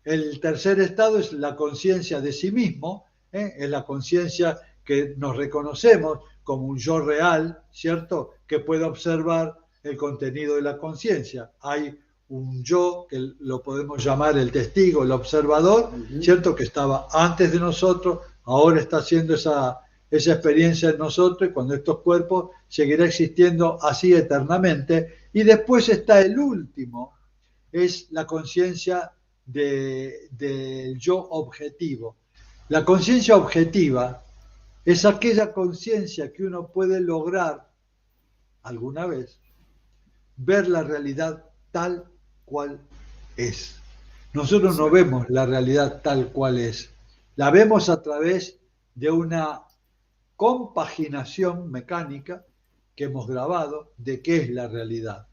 El tercer estado es la conciencia de sí mismo, ¿eh? Es la conciencia que nos reconocemos como un yo real, ¿cierto? Que puede observar el contenido de la conciencia. Hay un yo que lo podemos llamar el testigo, el observador, Ujú. ¿cierto? Que estaba antes de nosotros, ahora está haciendo esa experiencia en nosotros y cuando estos cuerpos seguirá existiendo así eternamente. Y después está el último, es la conciencia del yo objetivo. La conciencia objetiva es aquella conciencia que uno puede lograr alguna vez ver la realidad tal cual es. Nosotros no Exacto. vemos la realidad tal cual es. La vemos a través de una compaginación mecánica que hemos grabado de qué es la realidad.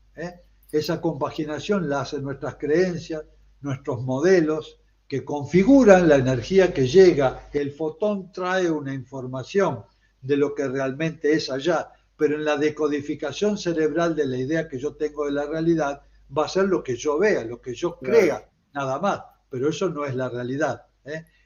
Esa compaginación la hacen nuestras creencias, nuestros modelos, que configuran la energía que llega. El fotón trae una información de lo que realmente es allá, pero en la decodificación cerebral de la idea que yo tengo de la realidad va a ser lo que yo vea, lo que yo Claro. crea, nada más, pero eso no es la realidad.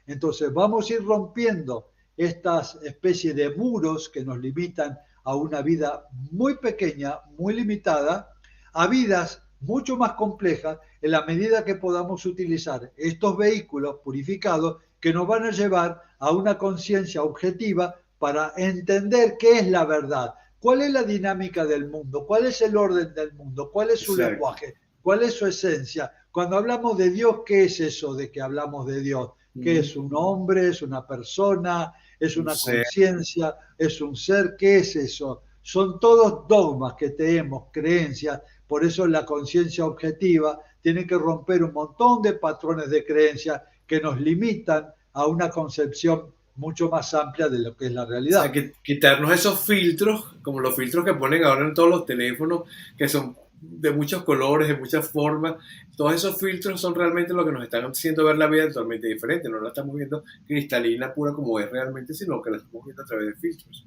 Entonces vamos a ir rompiendo estas especies de muros que nos limitan a una vida muy pequeña, muy limitada, a vidas mucho más complejas en la medida que podamos utilizar estos vehículos purificados que nos van a llevar a una conciencia objetiva para entender qué es la verdad, cuál es la dinámica del mundo, cuál es el orden del mundo, cuál es su Exacto. lenguaje, cuál es su esencia. Cuando hablamos de Dios, ¿qué es eso de que hablamos de Dios? ¿Qué Ujú. es un hombre? ¿Es una persona? ¿Es Un una ser. conciencia? ¿Es un ser? ¿Qué es eso? Son todos dogmas que tenemos, creencias. Por eso la conciencia objetiva tiene que romper un montón de patrones de creencias que nos limitan a una concepción mucho más amplia de lo que es la O sea, realidad. quitarnos esos filtros, como los filtros que ponen ahora en todos los teléfonos, que son de muchos colores, de muchas formas. Todos esos filtros son realmente lo que nos están haciendo ver la vida totalmente diferente. No la estamos viendo cristalina, pura como es realmente, sino que la estamos viendo a través de filtros.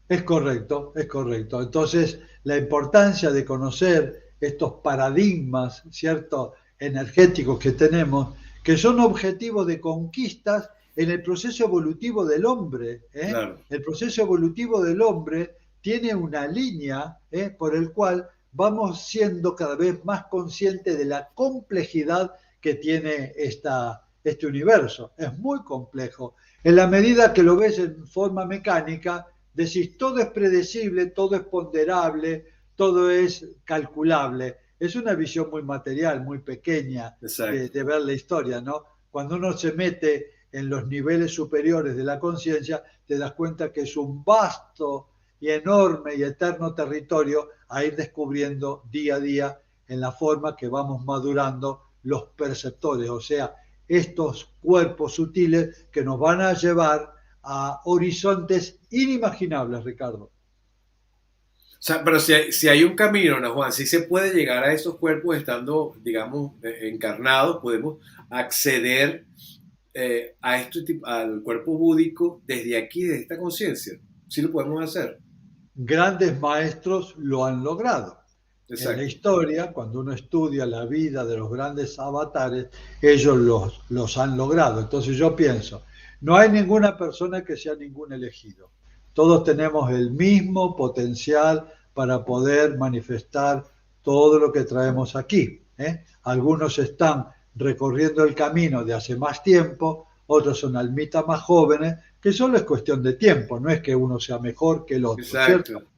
Es correcto, es correcto. Entonces, la importancia de conocer estos paradigmas, ¿cierto?, energéticos que tenemos, que son objetivos de conquistas en el proceso evolutivo del hombre. Claro, El proceso evolutivo del hombre tiene una línea por el cual vamos siendo cada vez más conscientes de la complejidad que tiene este universo. Es muy complejo. En la medida que lo ves en forma mecánica, decís, todo es predecible, todo es ponderable, todo es calculable. Es una visión muy material, muy pequeña exacto. de ver la historia, ¿no? Cuando uno se mete en los niveles superiores de la conciencia, te das cuenta que es un vasto y enorme y eterno territorio a ir descubriendo día a día en la forma que vamos madurando los perceptores, o sea, estos cuerpos sutiles que nos van a llevar a horizontes inimaginables, Ricardo. O sea, pero si hay un camino, ¿no, Juan? Si se puede llegar a esos cuerpos estando, digamos, encarnados, podemos acceder al cuerpo búdico desde aquí, desde esta conciencia. Sí lo podemos hacer. Grandes maestros lo han logrado. En la Exacto. historia, cuando uno estudia la vida de los grandes avatares, ellos los han logrado. Entonces yo pienso, no hay ninguna persona que sea ningún elegido. Todos tenemos el mismo potencial para poder manifestar todo lo que traemos aquí. Algunos están recorriendo el camino de hace más tiempo, otros son almitas más jóvenes, que solo es cuestión de tiempo, no es que uno sea mejor que el otro, ¿cierto? Exacto.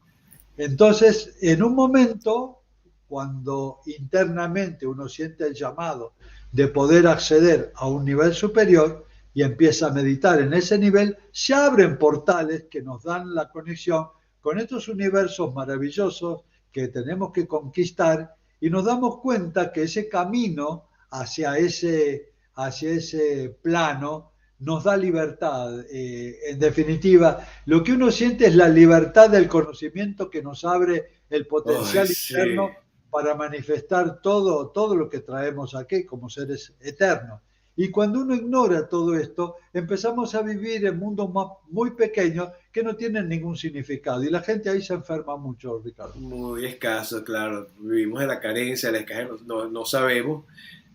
Entonces, en un momento, cuando internamente uno siente el llamado de poder acceder a un nivel superior y empieza a meditar en ese nivel, se abren portales que nos dan la conexión con estos universos maravillosos que tenemos que conquistar y nos damos cuenta que ese camino hacia ese plano nos da libertad. En definitiva, lo que uno siente es la libertad del conocimiento que nos abre el Ay, potencial sí. interno para manifestar todo lo que traemos aquí como seres eternos. Y cuando uno ignora todo esto, empezamos a vivir en mundos muy pequeños que no tienen ningún significado. Y la gente ahí se enferma mucho, Ricardo. Muy escaso, claro. Vivimos en la carencia, la escasez, no sabemos.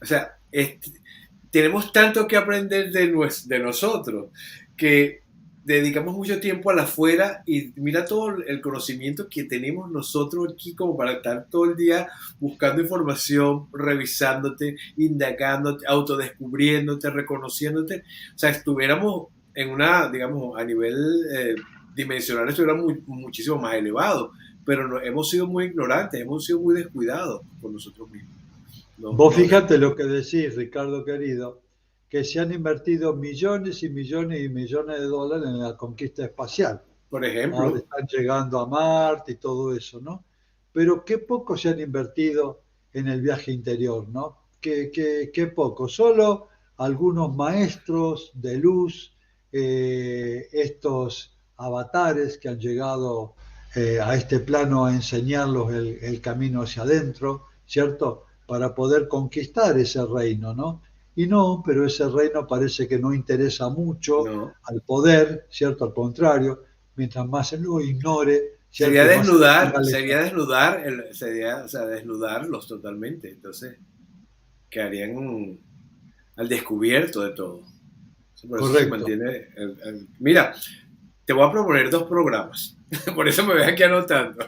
O sea, tenemos tanto que aprender de nosotros que dedicamos mucho tiempo a la afuera y mira todo el conocimiento que tenemos nosotros aquí como para estar todo el día buscando información, revisándote, indagándote, autodescubriéndote, reconociéndote. O sea, estuviéramos en una, digamos, a nivel dimensional estuviera muchísimo más elevado, pero no, hemos sido muy ignorantes, hemos sido muy descuidados con nosotros mismos. No, Vos no, fíjate lo que decís, Ricardo querido, que se han invertido millones y millones y millones de dólares en la conquista espacial. por Ahora ejemplo, están llegando a Marte y todo eso, ¿no? Pero qué poco se han invertido en el viaje interior, ¿no? Qué poco. Solo algunos maestros de luz, estos avatares que han llegado a este plano a enseñarlos el camino hacia adentro, ¿cierto? Para poder conquistar ese reino, ¿no? Y no, pero ese reino parece que no interesa mucho no. al poder, ¿cierto? Al contrario, mientras más se lo ignore, Sería ¿cierto? Y más se lo tenga sería alejado. desnudar, sería, o sea, desnudarlos totalmente. Entonces, quedarían al descubierto de todo. Por eso se Correcto. mantiene. Mira, te voy a proponer dos programas. Por eso me ves aquí anotando.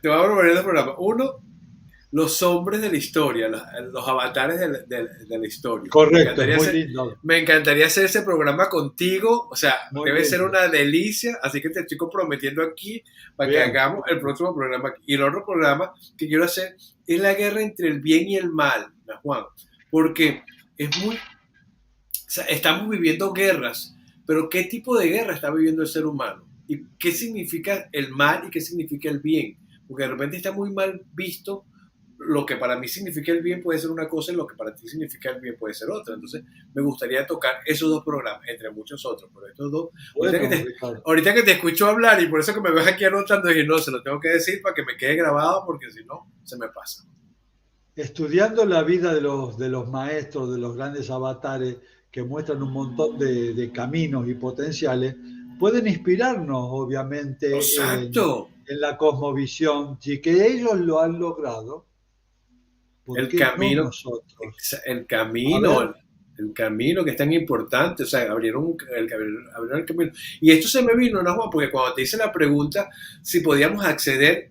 Te voy a proponer dos programas. Uno, los hombres de la historia, los avatares de la historia. Correcto, es muy lindo, Me encantaría hacer ese programa contigo, o sea, muy debe ser lindo. una delicia, así que te estoy comprometiendo aquí para que Bien, hagamos el próximo programa. Y el otro programa que quiero hacer es la guerra entre el bien y el mal, Juan, porque es muy, o sea, estamos viviendo guerras, pero ¿qué tipo de guerra está viviendo el ser humano? ¿Y qué significa el mal y qué significa el bien? Porque de repente está muy mal visto lo que para mí significa el bien puede ser una cosa y lo que para ti significa el bien puede ser otra. Entonces, me gustaría tocar esos dos programas, entre muchos otros, pero estos dos, bueno, Ricardo. ahorita que te escucho hablar y por eso que me ves aquí anotando, dije, no, se lo tengo que decir para que me quede grabado porque si no, se me pasa. Estudiando la vida de los maestros, de los grandes avatares que muestran un montón de caminos y potenciales, pueden inspirarnos, obviamente, Exacto. en la cosmovisión. Si que ellos lo han logrado, ¿por El qué no camino, nosotros? el A camino, ver, el camino que es tan importante, o sea, abrieron el camino. Y esto se me vino, ¿no, Juan? Porque cuando te hice la pregunta si podíamos acceder,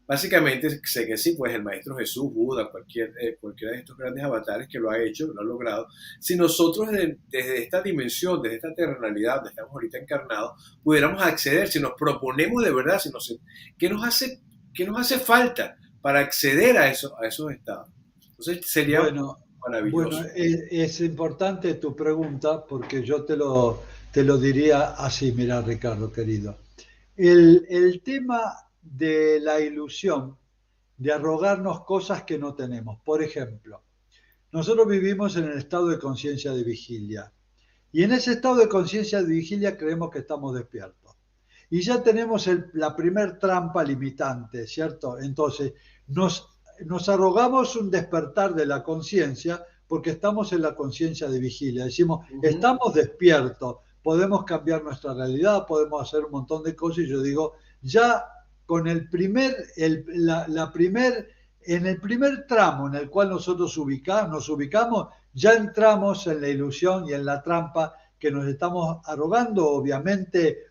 básicamente sé que sí, pues el Maestro Jesús, Buda, cualquiera de estos grandes avatares que lo ha hecho, lo ha logrado. Si nosotros desde esta dimensión, desde esta terrenalidad donde estamos ahorita encarnados, pudiéramos acceder, si nos proponemos de verdad, ¿qué nos hace, qué nos hace falta para acceder a esos estados? Entonces sería bueno, bueno, maravilloso. es importante tu pregunta porque yo te lo diría así, mira, Ricardo, querido. El tema de la ilusión, de arrogarnos cosas que no tenemos. Por ejemplo, nosotros vivimos en el estado de conciencia de vigilia y en ese estado de conciencia de vigilia creemos que estamos despiertos. Y ya tenemos la primer trampa limitante, ¿cierto? Entonces, nos arrogamos un despertar de la conciencia porque estamos en la conciencia de vigilia. Decimos, Uh -huh. estamos despiertos, podemos cambiar nuestra realidad, podemos hacer un montón de cosas. Y yo digo, ya con el primer, en el primer tramo en el cual nosotros nos ubicamos, ya entramos en la ilusión y en la trampa que nos estamos arrogando, obviamente,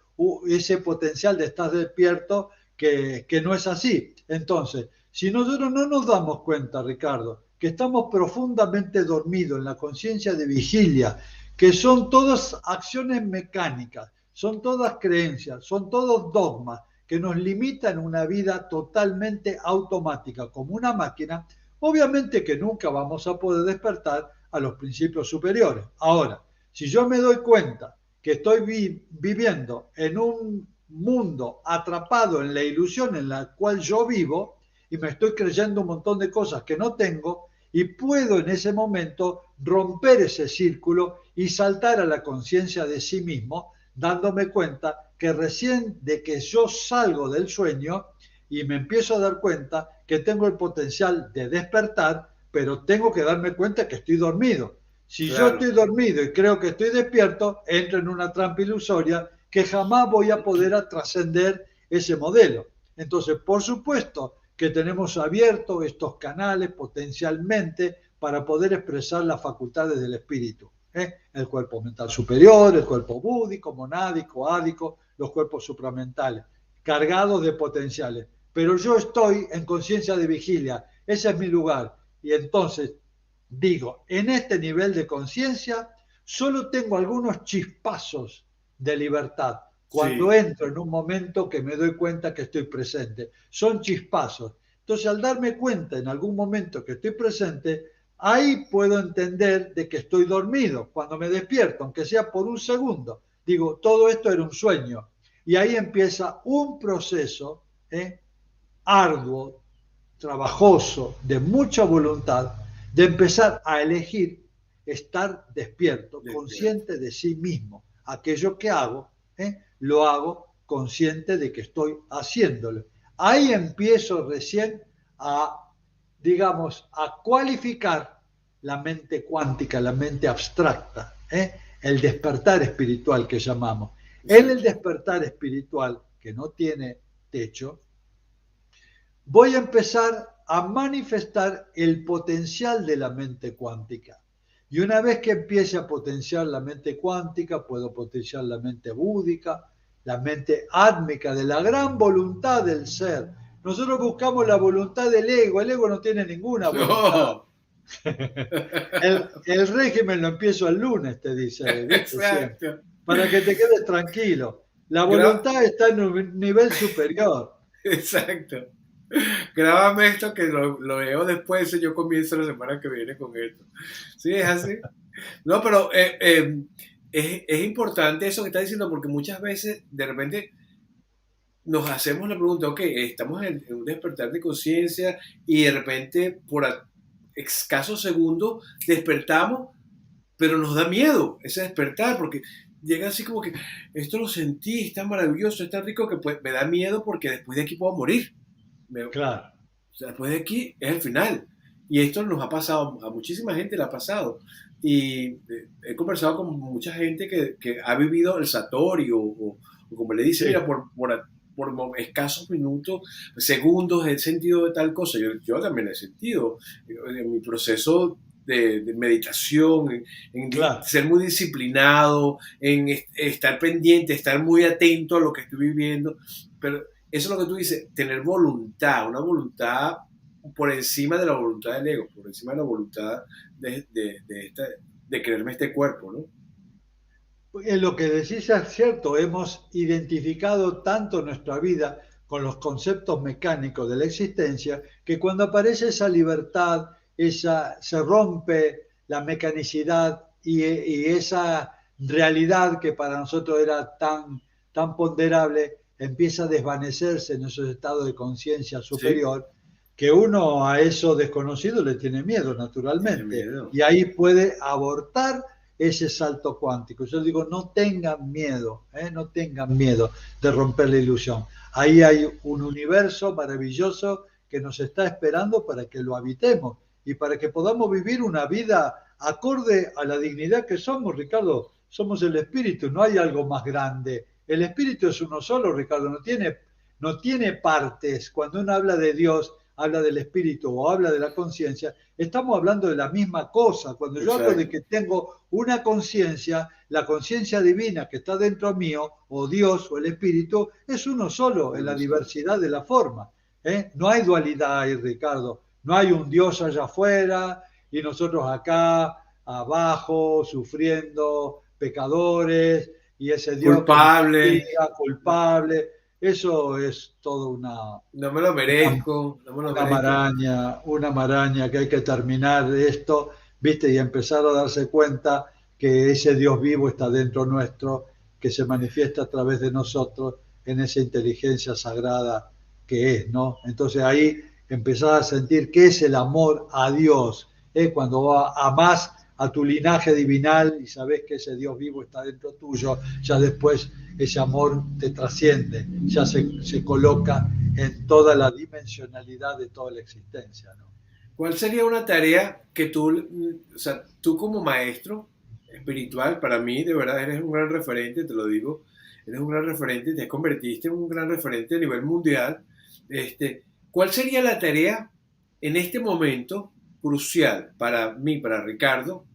ese potencial de estar despierto que no es así. Entonces, si nosotros no nos damos cuenta, Ricardo, que estamos profundamente dormidos en la conciencia de vigilia, que son todas acciones mecánicas, son todas creencias, son todos dogmas que nos limitan una vida totalmente automática como una máquina, obviamente que nunca vamos a poder despertar a los principios superiores. Ahora, si yo me doy cuenta que estoy viviendo en un mundo atrapado en la ilusión en la cual yo vivo y me estoy creyendo un montón de cosas que no tengo y puedo en ese momento romper ese círculo y saltar a la conciencia de sí mismo, dándome cuenta que recién de que yo salgo del sueño y me empiezo a dar cuenta que tengo el potencial de despertar, pero tengo que darme cuenta que estoy dormido. Si yo Claro. estoy dormido y creo que estoy despierto, entro en una trampa ilusoria que jamás voy a poder trascender ese modelo. Entonces, por supuesto que tenemos abiertos estos canales potencialmente para poder expresar las facultades del espíritu. El cuerpo mental superior, el cuerpo búdico, monádico, ádico, los cuerpos supramentales, cargados de potenciales. Pero yo estoy en conciencia de vigilia, ese es mi lugar. Y entonces digo, en este nivel de conciencia solo tengo algunos chispazos de libertad cuando Sí, entro en un momento que me doy cuenta que estoy presente. Son chispazos. Entonces, al darme cuenta en algún momento que estoy presente, ahí puedo entender de que estoy dormido. Cuando me despierto, aunque sea por un segundo, digo, todo esto era un sueño. Y ahí empieza un proceso arduo, trabajoso, de mucha voluntad, de empezar a elegir estar despierto, despierto. consciente de sí mismo. Aquello que hago, lo hago consciente de que estoy haciéndolo. Ahí empiezo recién a, digamos, a cualificar la mente cuántica, la mente abstracta, el despertar espiritual que llamamos. En el Exacto. despertar espiritual, que no tiene techo, voy a empezar a manifestar el potencial de la mente cuántica. Y una vez que empiece a potenciar la mente cuántica, puedo potenciar la mente búdica, la mente átmica, de la gran voluntad del ser. Nosotros buscamos la voluntad del ego, el ego no tiene ninguna voluntad. No, El régimen lo empiezo el lunes, te dice, ¿viste? Siempre. exacto. Para que te quedes tranquilo. La Gra- voluntad está en un nivel superior. exacto. Grábame esto que lo leo después y yo comienzo la semana que viene con esto. Sí, es así. No, pero es importante eso que estás diciendo porque muchas veces de repente nos hacemos la pregunta, ok, estamos en un despertar de conciencia y de repente por escasos segundos despertamos, pero nos da miedo ese despertar porque llega así como que esto lo sentí, es tan maravilloso, es tan rico que pues, me da miedo porque después de aquí puedo morir. O Claro. sea, después de aquí es el final. Y esto nos ha pasado, a muchísima gente le ha pasado. Y he conversado con mucha gente que ha vivido el Satori o como le dice, mira, Sí. por escasos minutos, segundos, he sentido de tal cosa. Yo también he sentido en mi proceso de meditación, en Claro, ser muy disciplinado, en estar pendiente, estar muy atento a lo que estoy viviendo. Pero eso es lo que tú dices, tener voluntad, una voluntad por encima de la voluntad del ego, por encima de la voluntad de creerme este cuerpo, ¿no? lo que decís es cierto, hemos identificado tanto nuestra vida con los conceptos mecánicos de la existencia que cuando aparece esa libertad, se rompe la mecanicidad y esa realidad que para nosotros era tan ponderable, empieza a desvanecerse en esos estados de conciencia Sí, superior, que uno a eso desconocido le tiene miedo tiene naturalmente, miedo. y ahí puede abortar ese salto cuántico. Yo digo, no tengan miedo de romper la ilusión. Ahí hay un universo maravilloso que nos está esperando para que lo habitemos y para que podamos vivir una vida acorde a la dignidad que somos, Ricardo. Somos el espíritu, no hay algo más grande. El espíritu es uno solo, Ricardo, no tiene partes. Cuando uno habla de Dios, habla del espíritu o habla de la conciencia, estamos hablando de la misma cosa. Cuando yo hablo de Exacto, que tengo una conciencia, la conciencia divina que está dentro mío, o Dios o el espíritu, es uno solo en la uno solo. diversidad de la forma. No hay dualidad ahí, Ricardo. No hay un Dios allá afuera y nosotros acá abajo sufriendo pecadores y ese Dios que nos Culpable, castiga, no, culpable. Eso es todo no me lo una, merezco, no me lo una merezco. maraña, una maraña que hay que terminar esto, ¿viste? Y empezar a darse cuenta que ese Dios vivo está dentro nuestro, que se manifiesta a través de nosotros en esa inteligencia sagrada que es, ¿no? Entonces ahí empezás a sentir qué es el amor a Dios, ¿eh? Cuando amás a tu linaje divinal y sabes que ese Dios vivo está dentro tuyo, ya después ese amor te trasciende, ya se coloca en toda la dimensionalidad de toda la existencia, ¿no? ¿Cuál sería una tarea que tú, o sea, tú como maestro espiritual, para mí de verdad eres un gran referente, te lo digo, eres un gran referente, te convertiste en un gran referente a nivel mundial. ¿Cuál sería la tarea en este momento crucial para mí, para Ricardo,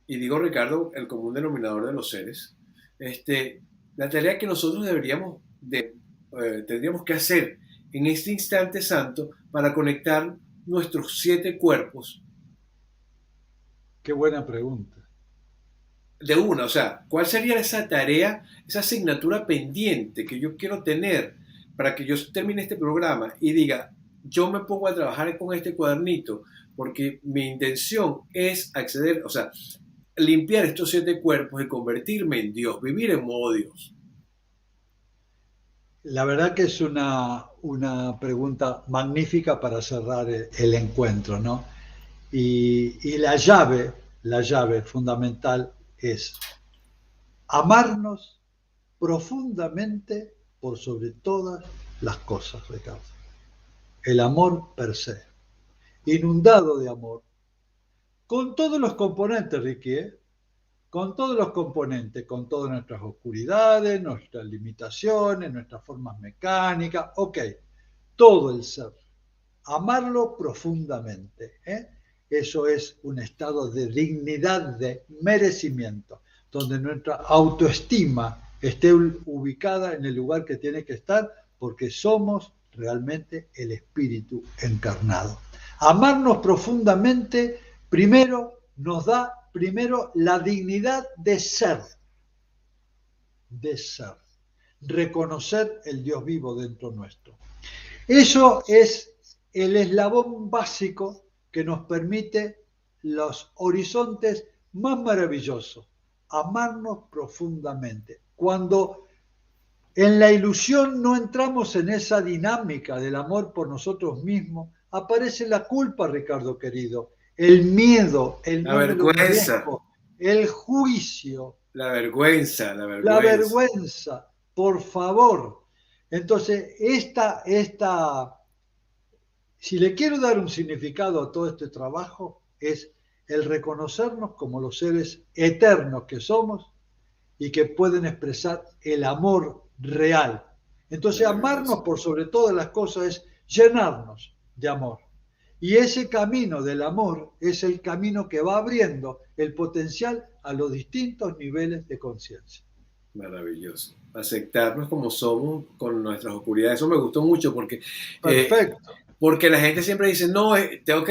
y digo Ricardo, el común denominador de los seres, este, la tarea que nosotros tendríamos que hacer en este instante santo para conectar nuestros 7 cuerpos? Qué buena pregunta. de una, o sea, ¿cuál sería esa tarea, esa asignatura pendiente que yo quiero tener para que yo termine este programa y diga, yo me pongo a trabajar con este cuadernito porque mi intención es acceder, o sea, limpiar estos 7 cuerpos y convertirme en Dios, vivir en modo Dios? La verdad que es una pregunta magnífica para cerrar el encuentro, ¿no? Y la llave fundamental es amarnos profundamente por sobre todas las cosas, Ricardo. El amor per se, inundado de amor, con todos los componentes, Ricky, ¿eh? Con todos los componentes, con todas nuestras oscuridades, nuestras limitaciones, nuestras formas mecánicas, ok, todo el ser. Amarlo profundamente. ¿Eh? Eso es un estado de dignidad, de merecimiento, donde nuestra autoestima esté ubicada en el lugar que tiene que estar, porque somos realmente el espíritu encarnado. Amarnos profundamente, primero, nos da primero la dignidad de ser, reconocer el Dios vivo dentro nuestro. Eso es el eslabón básico que nos permite los horizontes más maravillosos, amarnos profundamente. Cuando en la ilusión no entramos en esa dinámica del amor por nosotros mismos, aparece la culpa, Ricardo querido, el miedo, el La no me lo vergüenza, merezco, el juicio, la vergüenza, la la vergüenza. vergüenza, por favor. Entonces, si le quiero dar un significado a todo este trabajo, es el reconocernos como los seres eternos que somos y que pueden expresar el amor real. Entonces, Maravilloso. amarnos por sobre todas las cosas es llenarnos de amor. Y ese camino del amor es el camino que va abriendo el potencial a los distintos niveles de conciencia. Maravilloso. Aceptarnos como somos con nuestras oscuridades. Eso me gustó mucho eh, Perfecto. porque la gente siempre dice, no, tengo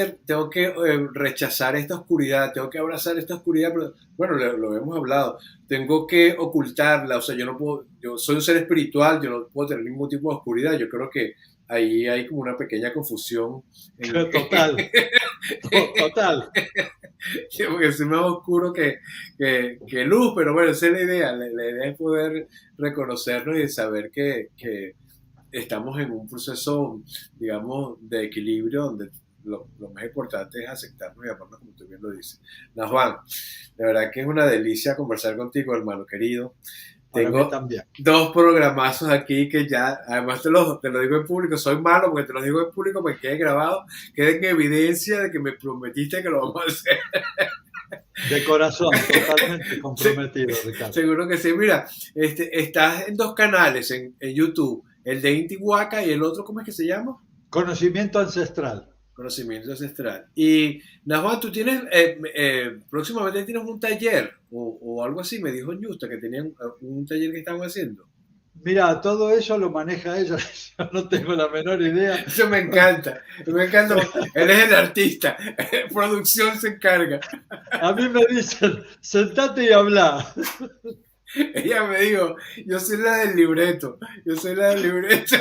que rechazar esta oscuridad, tengo que abrazar esta oscuridad, pero bueno, lo hemos hablado, tengo que ocultarla, o sea, yo no puedo, yo soy un ser espiritual, yo no puedo tener ningún tipo de oscuridad, yo creo que ahí hay como una pequeña confusión en, Total, total. porque soy más oscuro que luz, pero bueno, esa es la idea. La idea es poder reconocernos y saber que estamos en un proceso, digamos, de equilibrio donde lo más importante es aceptarnos y amarnos como tú bien lo dices. No, Juan, la verdad que es una delicia conversar contigo, hermano querido. Para mí Tengo también. 2 programazos aquí que ya, además te lo digo en público, soy malo porque te lo digo en público, me quede grabado, quede en evidencia de que me prometiste que lo vamos a hacer. De corazón, totalmente Sí, comprometido, Ricardo. seguro que sí. Mira, estás en 2 canales en YouTube, el de Intihuaca y el otro, ¿cómo es que se llama? Conocimiento ancestral. Conocimiento ancestral. Y, Nahuatl, tú tienes, próximamente tienes un taller o algo así, me dijo Justa que tenían un taller que estaban haciendo. Mira, todo eso lo maneja ella, yo no tengo la menor idea. Eso me encanta. Él es el artista, producción se encarga. A mí me dicen, sentate y habla. Ella me dijo, yo soy la del libreto, yo soy la del libreto.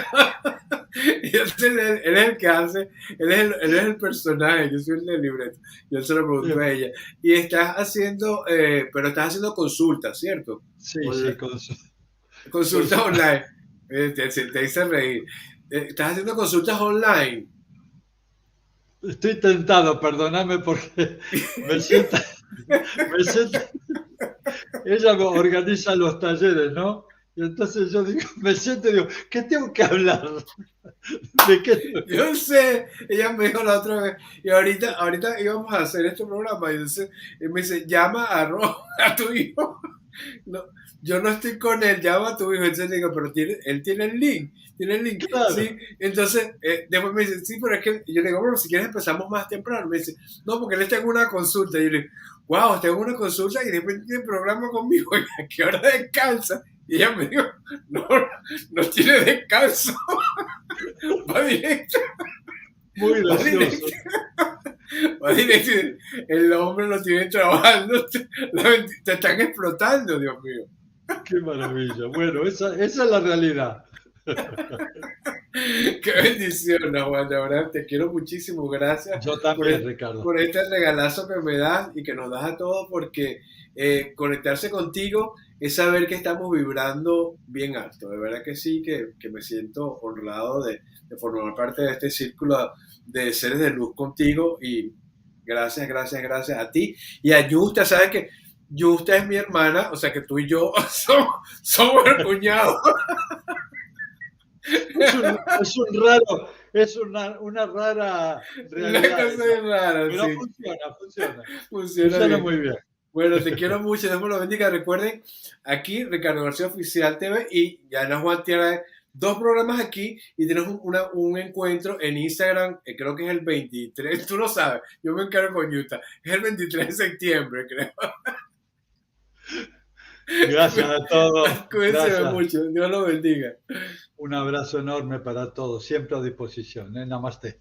Él es el que hace, él es el personaje, yo soy el del libreto. Yo se lo pregunto a ella. Y estás haciendo, pero estás haciendo consultas, ¿cierto? Sí, sí, Onla- consultas online. Te hice reír. Estás haciendo consultas online. estoy tentado, perdóname porque me siento, me siento, ella organiza los talleres, ¿no? Y entonces yo digo, me siento y digo, ¿qué tengo que hablar? ¿De qué? Yo sé, ella me dijo la otra vez, y ahorita íbamos a hacer este programa, y entonces él me dice, llama a tu hijo. No, yo no estoy con él, llama a tu hijo. Entonces le digo, pero él tiene el link, sí. Claro. Entonces, después me dice, sí, pero es que, y yo le digo, bueno, si quieres empezamos más temprano. Me dice, no, porque él está en una consulta. Y yo le digo, wow, tengo una consulta y después tiene programa conmigo, ¿y a qué hora descansa? Y ella me dijo, no, no tiene descanso, va directo, Muy va gracioso. directo. Imagínate, el hombre lo tiene trabajando, te están explotando, Dios mío. Qué maravilla. Bueno, esa es la realidad. Qué bendición, Juan, de verdad, te quiero muchísimo. Gracias Yo por, también, Ricardo. por este regalazo que me das y que nos das a todos, porque conectarse contigo es saber que estamos vibrando bien alto. De verdad que sí, que me siento honrado de formar parte de este círculo de seres de luz contigo y gracias, gracias, gracias a ti. Y a Yusta, ¿sabes que Yusta es mi hermana? O sea que tú y yo somos el cuñado. Es una rara Una realidad cosa esa. bien rara, Pero sí. funciona. Funciona Funciona bien. muy bien. Bueno, te quiero mucho, Dios me lo bendiga. Recuerden, aquí Ricardo García Oficial TV y Yana Juan tiene dos programas aquí y tenemos un encuentro en Instagram, creo que es el 23, tú lo sabes, yo me encargo con Utah, es el 23 de septiembre, creo. Gracias a todos. Cuídense Gracias. mucho, Dios los bendiga. Un abrazo enorme para todos. Siempre a disposición. Namaste.